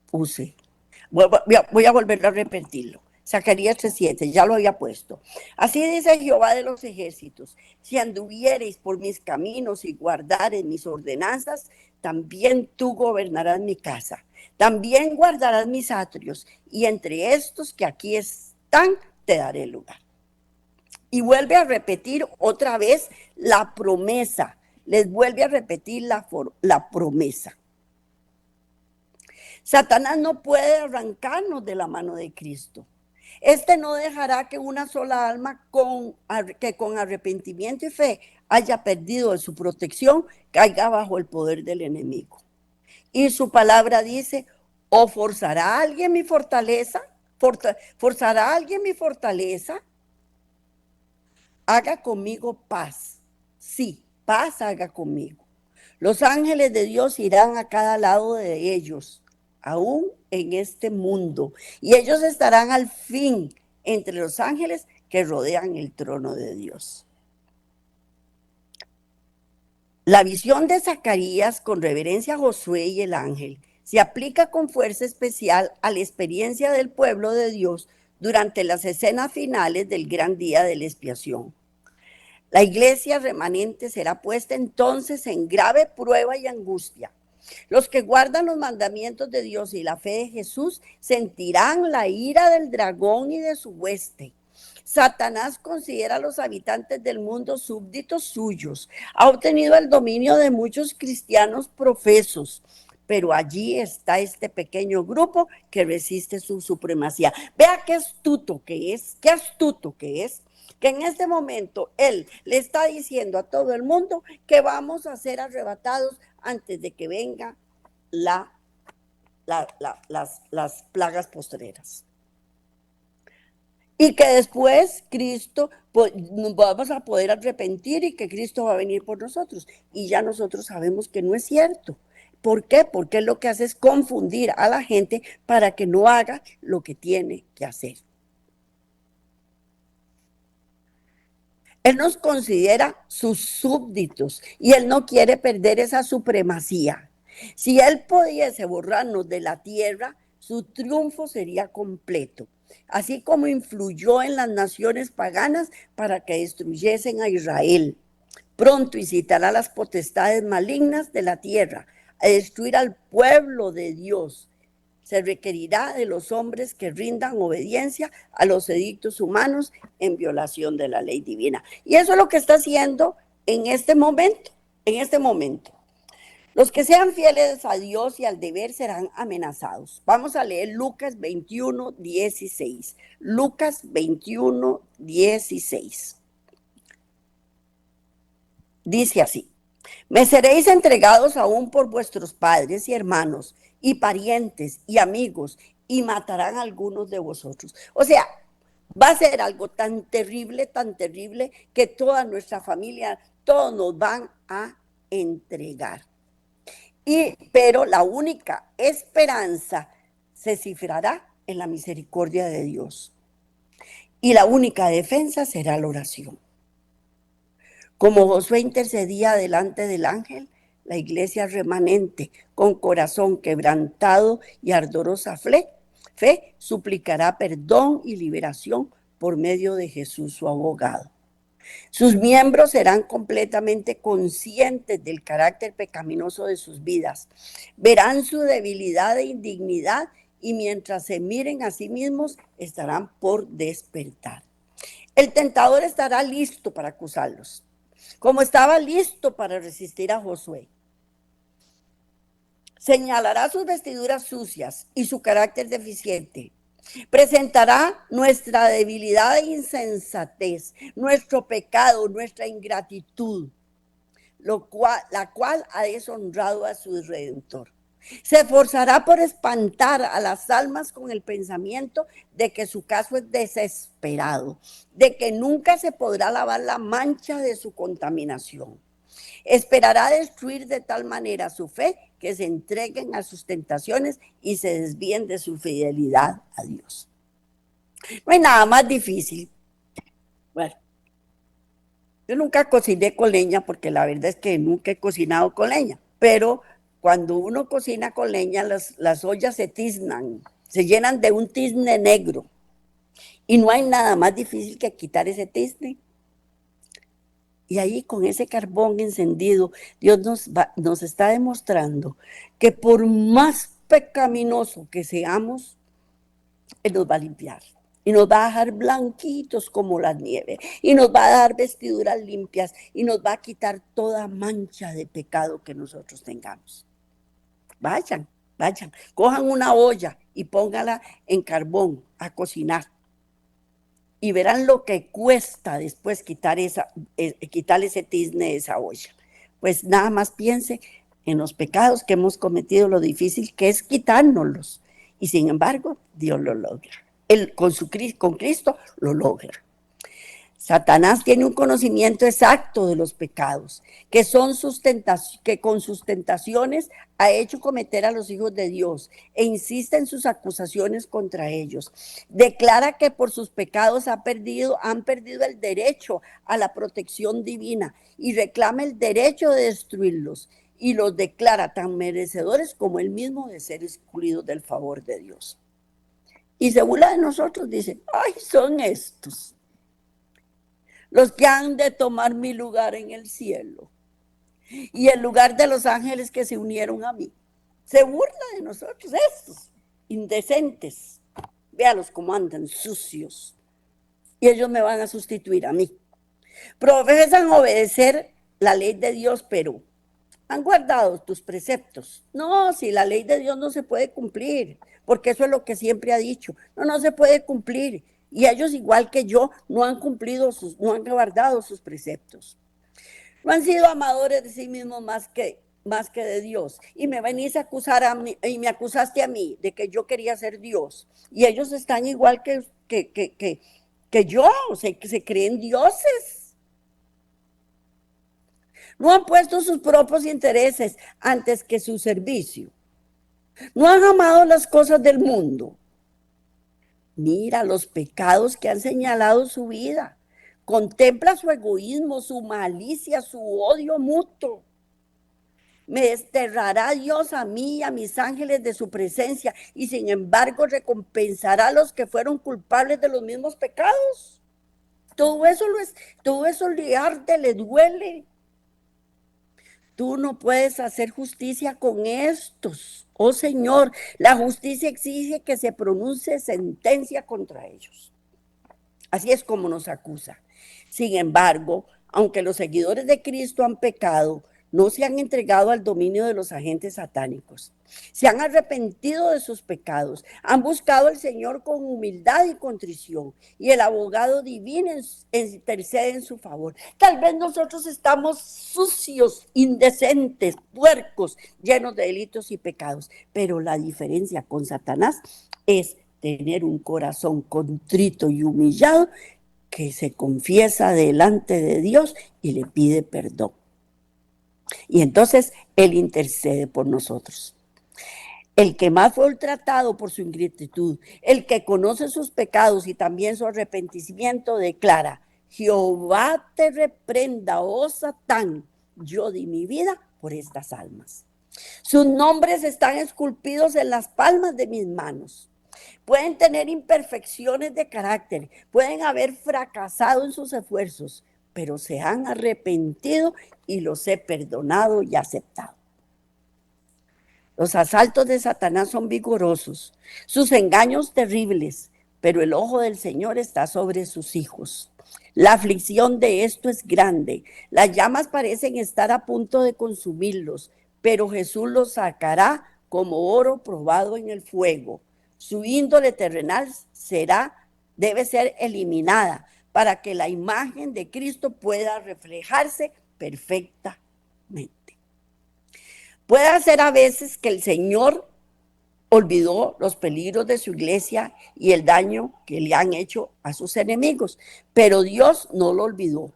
puse. Voy a volver a repetirlo. Zacarías 3:7, ya lo había puesto. Así dice Jehová de los ejércitos: si anduviereis por mis caminos y guardareis mis ordenanzas, también tú gobernarás mi casa. También guardarás mis atrios, y entre estos que aquí están, te daré lugar. Y vuelve a repetir otra vez la promesa. Les vuelve a repetir la promesa. Satanás no puede arrancarnos de la mano de Cristo. Este no dejará que una sola alma que con arrepentimiento y fe haya perdido de su protección caiga bajo el poder del enemigo. Y su palabra dice: ¿o forzará a alguien mi fortaleza? ¿Forzará a alguien mi fortaleza? Haga conmigo paz. Sí, paz haga conmigo. Los ángeles de Dios irán a cada lado de ellos, aún en este mundo, y ellos estarán al fin entre los ángeles que rodean el trono de Dios. La visión de Zacarías con reverencia a Josué y el ángel se aplica con fuerza especial a la experiencia del pueblo de Dios durante las escenas finales del gran día de la expiación. La iglesia remanente será puesta entonces en grave prueba y angustia. Los que guardan los mandamientos de Dios y la fe de Jesús sentirán la ira del dragón y de su hueste. Satanás considera a los habitantes del mundo súbditos suyos. Ha obtenido el dominio de muchos cristianos profesos, pero allí está este pequeño grupo que resiste su supremacía. Vea qué astuto que es, que en este momento él le está diciendo a todo el mundo que vamos a ser arrebatados antes de que vengan las plagas postreras. Y que después Cristo, nos vamos a poder arrepentir y que Cristo va a venir por nosotros. Y ya nosotros sabemos que no es cierto. ¿Por qué? Porque lo que hace es confundir a la gente para que no haga lo que tiene que hacer. Él nos considera sus súbditos y él no quiere perder esa supremacía. Si él pudiese borrarnos de la tierra, su triunfo sería completo, así como influyó en las naciones paganas para que destruyesen a Israel. Pronto incitará a las potestades malignas de la tierra a destruir al pueblo de Dios. Se requerirá de los hombres que rindan obediencia a los edictos humanos en violación de la ley divina. Y eso es lo que está haciendo en este momento, Los que sean fieles a Dios y al deber serán amenazados. Vamos a leer Lucas 21:16. Lucas 21:16. Dice así: me seréis entregados aún por vuestros padres y hermanos y parientes y amigos, y matarán a algunos de vosotros. O sea, va a ser algo tan terrible, que toda nuestra familia, todos nos van a entregar. Pero la única esperanza se cifrará en la misericordia de Dios. Y la única defensa será la oración. Como Josué intercedía delante del ángel, la iglesia remanente, con corazón quebrantado y ardorosa fe, suplicará perdón y liberación por medio de Jesús, su abogado. Sus miembros serán completamente conscientes del carácter pecaminoso de sus vidas. Verán su debilidad e indignidad y mientras se miren a sí mismos, estarán por despertar. El tentador estará listo para acusarlos, como estaba listo para resistir a Josué. Señalará sus vestiduras sucias y su carácter deficiente. Presentará nuestra debilidad e insensatez, nuestro pecado, nuestra ingratitud. la cual ha deshonrado a su Redentor. Se esforzará por espantar a las almas con el pensamiento de que su caso es desesperado, de que nunca se podrá lavar la mancha de su contaminación. Esperará destruir de tal manera su fe que se entreguen a sus tentaciones y se desvíen de su fidelidad a Dios. No hay nada más difícil. Bueno, yo nunca cociné con leña porque la verdad es que nunca he cocinado con leña, pero cuando uno cocina con leña, las ollas se tiznan, se llenan de un tizne negro. Y no hay nada más difícil que quitar ese tizne. Y ahí con ese carbón encendido, Dios nos está demostrando que por más pecaminoso que seamos, Él nos va a limpiar. Y nos va a dejar blanquitos como la nieve. Y nos va a dar vestiduras limpias. Y nos va a quitar toda mancha de pecado que nosotros tengamos. Vayan, cojan una olla y póngala en carbón a cocinar. Y verán lo que cuesta después quitar ese tizne de esa olla. Pues nada más piense en los pecados que hemos cometido, lo difícil que es quitárnoslos. Y sin embargo, Dios lo logra. Él con Cristo lo logra. Satanás tiene un conocimiento exacto de los pecados, que con sus tentaciones ha hecho cometer a los hijos de Dios e insiste en sus acusaciones contra ellos. Declara que por sus pecados han perdido el derecho a la protección divina y reclama el derecho de destruirlos y los declara tan merecedores como él mismo de ser excluidos del favor de Dios. Y se burla de nosotros, dice, ay, son estos los que han de tomar mi lugar en el cielo y el lugar de los ángeles que se unieron a mí. Se burla de nosotros, estos indecentes. Véalos cómo andan sucios. Y ellos me van a sustituir a mí. Profesan obedecer la ley de Dios, pero han guardado tus preceptos. No, si la ley de Dios no se puede cumplir, porque eso es lo que siempre ha dicho. No se puede cumplir. Y ellos, igual que yo, no han guardado sus preceptos. No han sido amadores de sí mismos más que de Dios. Y me venís a acusar a mí, y me acusaste a mí de que yo quería ser Dios. Y ellos están igual que yo, se creen dioses. No han puesto sus propios intereses antes que su servicio. No han amado las cosas del mundo. Mira los pecados que han señalado su vida. Contempla su egoísmo, su malicia, su odio mutuo. Me desterrará Dios a mí y a mis ángeles de su presencia y sin embargo recompensará a los que fueron culpables de los mismos pecados. Todo eso le arde, le duele. Tú no puedes hacer justicia con estos. Oh Señor, la justicia exige que se pronuncie sentencia contra ellos. Así es como nos acusa. Sin embargo, aunque los seguidores de Cristo han pecado, no se han entregado al dominio de los agentes satánicos. Se han arrepentido de sus pecados, han buscado al Señor con humildad y contrición, y el abogado divino intercede en su favor. Tal vez nosotros estamos sucios, indecentes, puercos, llenos de delitos y pecados, pero la diferencia con Satanás es tener un corazón contrito y humillado que se confiesa delante de Dios y le pide perdón. Y entonces Él intercede por nosotros. El que más fue tratado por su ingratitud, el que conoce sus pecados y también su arrepentimiento, declara: Jehová te reprenda, oh Satán, yo di mi vida por estas almas. Sus nombres están esculpidos en las palmas de mis manos. Pueden tener imperfecciones de carácter, pueden haber fracasado en sus esfuerzos, pero se han arrepentido y los he perdonado y aceptado. Los asaltos de Satanás son vigorosos, sus engaños terribles, pero el ojo del Señor está sobre sus hijos. La aflicción de esto es grande, las llamas parecen estar a punto de consumirlos, pero Jesús los sacará como oro probado en el fuego. Su índole terrenal debe ser eliminada para que la imagen de Cristo pueda reflejarse perfectamente mente. Puede ser a veces que el Señor olvidó los peligros de su iglesia y el daño que le han hecho a sus enemigos, pero Dios no lo olvidó.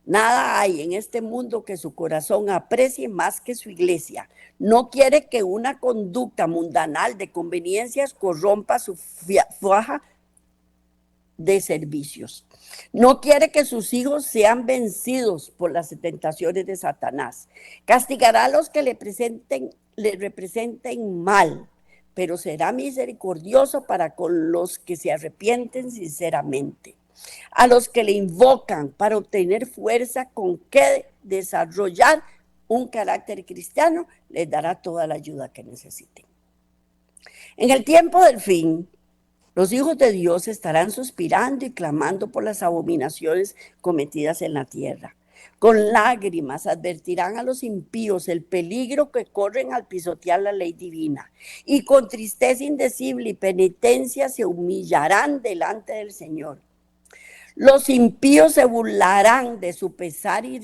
Nada hay en este mundo que su corazón aprecie más que su iglesia. No quiere que una conducta mundanal de conveniencias corrompa su faja de servicios. No quiere que sus hijos sean vencidos por las tentaciones de Satanás. Castigará a los que le representen mal, pero será misericordioso para con los que se arrepienten sinceramente. A los que le invocan para obtener fuerza con que desarrollar un carácter cristiano, les dará toda la ayuda que necesiten. En el tiempo del fin, los hijos de Dios estarán suspirando y clamando por las abominaciones cometidas en la tierra. Con lágrimas advertirán a los impíos el peligro que corren al pisotear la ley divina. Y con tristeza indecible y penitencia se humillarán delante del Señor. Los impíos se burlarán de su pesar y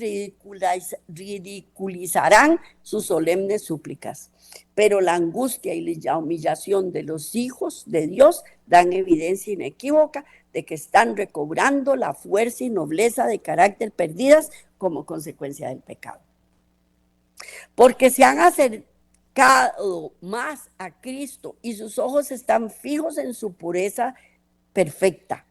ridiculizarán sus solemnes súplicas. Pero la angustia y la humillación de los hijos de Dios dan evidencia inequívoca de que están recobrando la fuerza y nobleza de carácter perdidas como consecuencia del pecado. Porque se han acercado más a Cristo y sus ojos están fijos en su pureza perfecta.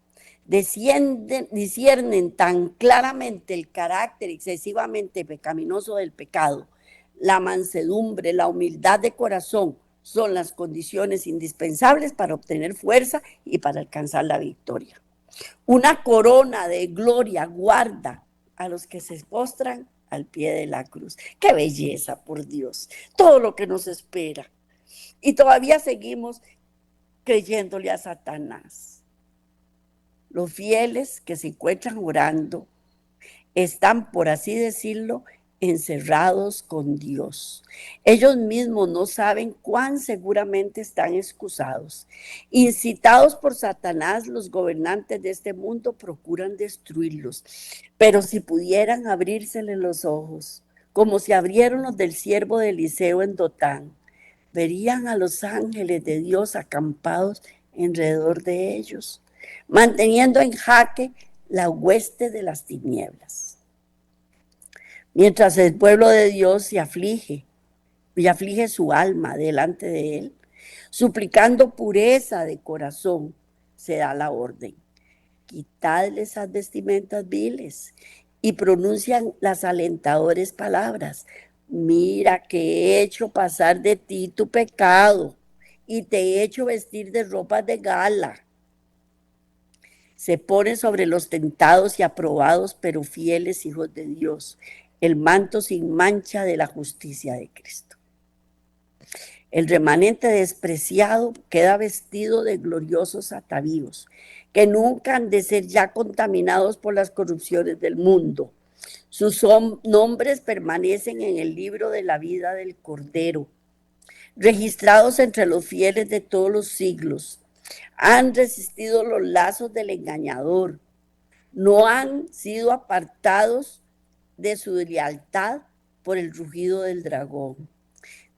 Disciernen tan claramente el carácter excesivamente pecaminoso del pecado. La mansedumbre, la humildad de corazón son las condiciones indispensables para obtener fuerza y para alcanzar la victoria. Una corona de gloria guarda a los que se postran al pie de la cruz. ¡Qué belleza, por Dios! Todo lo que nos espera. Y todavía seguimos creyéndole a Satanás. Los fieles que se encuentran orando están, por así decirlo, encerrados con Dios. Ellos mismos no saben cuán seguramente están excusados. Incitados por Satanás, los gobernantes de este mundo procuran destruirlos. Pero si pudieran abrírseles los ojos, como se abrieron los del siervo de Eliseo en Dotán, verían a los ángeles de Dios acampados alrededor de ellos, manteniendo en jaque la hueste de las tinieblas. Mientras el pueblo de Dios se aflige y aflige su alma delante de él, suplicando pureza de corazón, se da la orden: quitadle esas vestimentas viles, y pronuncian las alentadoras palabras: mira que he hecho pasar de ti tu pecado y te he hecho vestir de ropas de gala. Se pone sobre los tentados y aprobados, pero fieles hijos de Dios, el manto sin mancha de la justicia de Cristo. El remanente despreciado queda vestido de gloriosos atavíos, que nunca han de ser ya contaminados por las corrupciones del mundo. Sus nombres permanecen en el libro de la vida del Cordero, registrados entre los fieles de todos los siglos. Han resistido los lazos del engañador, no han sido apartados de su lealtad por el rugido del dragón.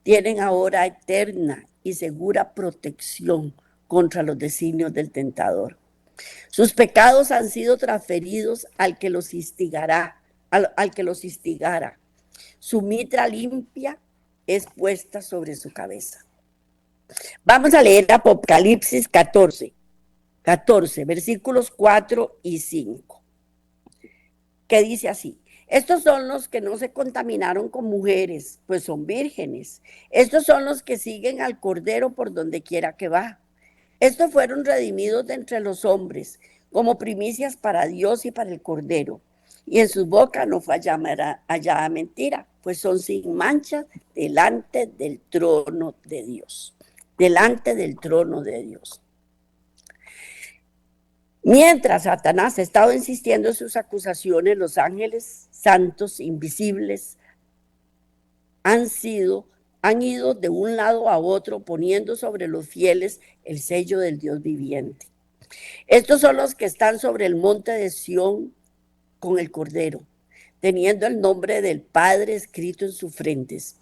Tienen ahora eterna y segura protección contra los designios del tentador. Sus pecados han sido transferidos al que los instigara. Su mitra limpia es puesta sobre su cabeza. Vamos a leer Apocalipsis 14, versículos 4 y 5, que dice así: estos son los que no se contaminaron con mujeres, pues son vírgenes. Estos son los que siguen al Cordero por donde quiera que va. Estos fueron redimidos de entre los hombres, como primicias para Dios y para el Cordero. Y en sus bocas no fue hallada mentira, pues son sin mancha delante del trono de Dios. Delante del trono de Dios. Mientras Satanás ha estado insistiendo en sus acusaciones, los ángeles santos invisibles han ido de un lado a otro, poniendo sobre los fieles el sello del Dios viviente. Estos son los que están sobre el monte de Sión con el Cordero. teniendo el nombre del Padre escrito en sus frentes.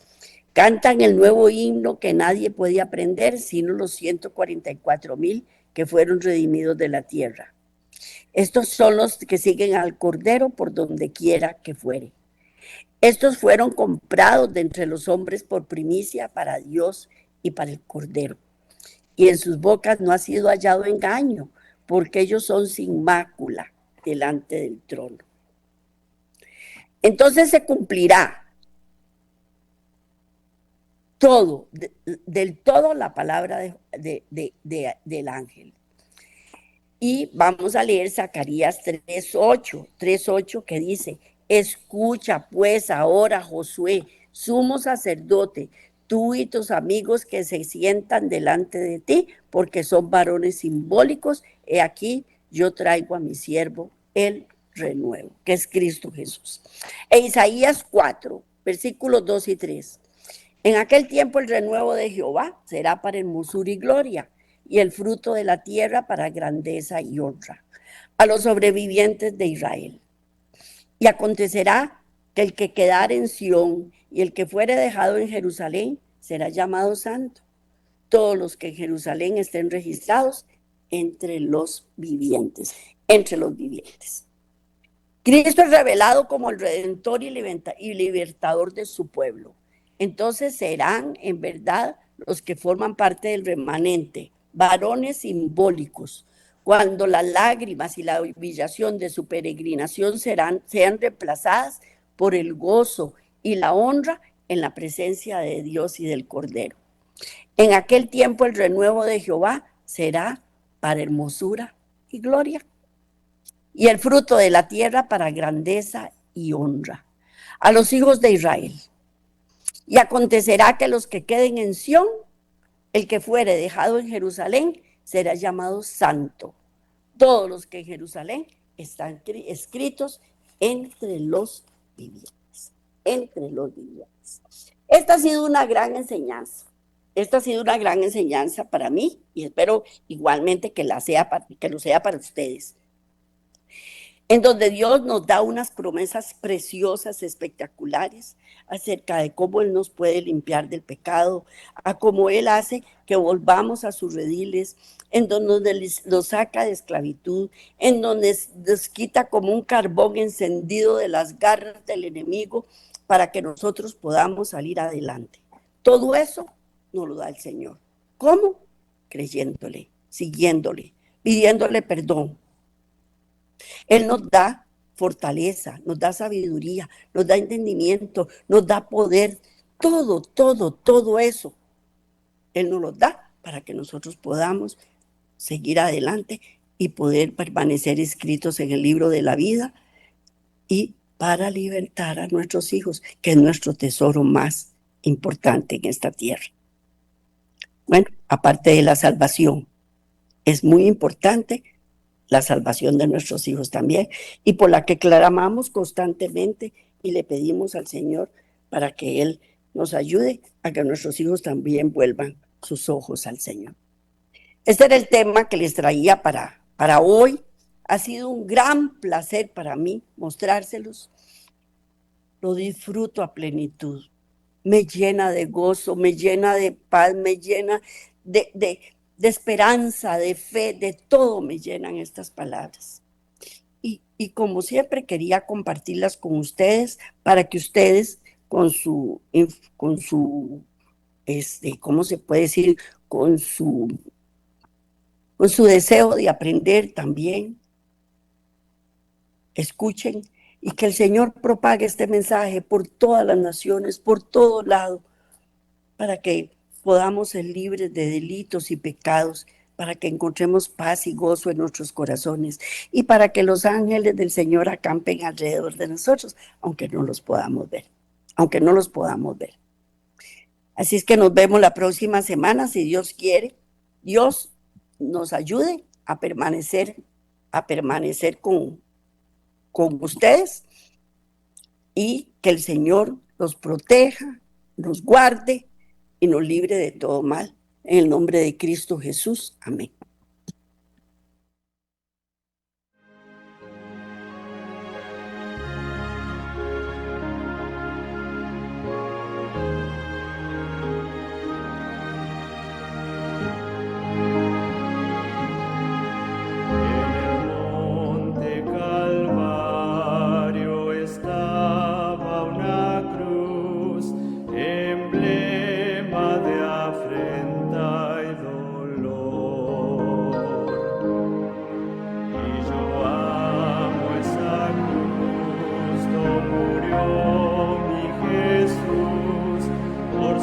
Cantan el nuevo himno que nadie puede aprender, sino los 144,000 que fueron redimidos de la tierra. Estos son los que siguen al Cordero por donde quiera que fuere. Estos fueron comprados de entre los hombres por primicia para Dios y para el Cordero. Y en sus bocas no ha sido hallado engaño, porque ellos son sin mácula delante del trono. Entonces se cumplirá todo, del todo la palabra del ángel. Y vamos a leer Zacarías 3:8, que dice: escucha pues ahora, Josué, sumo sacerdote, tú y tus amigos que se sientan delante de ti, porque son varones simbólicos. He aquí, yo traigo a mi siervo el renuevo, que es Cristo Jesús. E Isaías 4, versículos 2 y 3. En aquel tiempo el renuevo de Jehová será para hermosura y gloria, y el fruto de la tierra para grandeza y honra, a los sobrevivientes de Israel. Y acontecerá que el que quedare en Sión y el que fuere dejado en Jerusalén será llamado santo. Todos los que en Jerusalén estén registrados entre los vivientes, Cristo es revelado como el Redentor y libertador de su pueblo. Entonces serán en verdad los que forman parte del remanente, varones simbólicos, cuando las lágrimas y la humillación de su peregrinación sean reemplazadas por el gozo y la honra en la presencia de Dios y del Cordero. En aquel tiempo el renuevo de Jehová será para hermosura y gloria, y el fruto de la tierra para grandeza y honra, a los hijos de Israel. Y acontecerá que los que queden en Sión, el que fuere dejado en Jerusalén, será llamado santo. Todos los que en Jerusalén están escritos entre los vivientes. Esta ha sido una gran enseñanza. Para mí, y espero igualmente que lo sea para ustedes, en donde Dios nos da unas promesas preciosas, espectaculares, acerca de cómo Él nos puede limpiar del pecado, a cómo Él hace que volvamos a sus rediles, en donde nos saca de esclavitud, en donde nos quita como un carbón encendido de las garras del enemigo para que nosotros podamos salir adelante. Todo eso nos lo da el Señor. ¿Cómo? Creyéndole, siguiéndole, pidiéndole perdón. Él nos da fortaleza, nos da sabiduría, nos da entendimiento, nos da poder, todo eso. Él nos lo da para que nosotros podamos seguir adelante y poder permanecer inscritos en el libro de la vida y para libertar a nuestros hijos, que es nuestro tesoro más importante en esta tierra. Bueno, aparte de la salvación, es muy importante la salvación de nuestros hijos también, y por la que clamamos constantemente y le pedimos al Señor para que Él nos ayude a que nuestros hijos también vuelvan sus ojos al Señor. Este era el tema que les traía para hoy. Ha sido un gran placer para mí mostrárselos. Lo disfruto a plenitud. Me llena de gozo, me llena de paz, me llena de esperanza, de fe, de todo me llenan estas palabras. Y como siempre quería compartirlas con ustedes para que ustedes con su ¿cómo se puede decir? Con su deseo de aprender también, escuchen y que el Señor propague este mensaje por todas las naciones, por todo lado, para que podamos ser libres de delitos y pecados, para que encontremos paz y gozo en nuestros corazones y para que los ángeles del Señor acampen alrededor de nosotros, aunque no los podamos ver. Así es que nos vemos la próxima semana, si Dios quiere. Dios nos ayude a permanecer con ustedes y que el Señor los proteja, nos guarde y nos libre de todo mal. En el nombre de Cristo Jesús. Amén.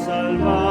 salvar.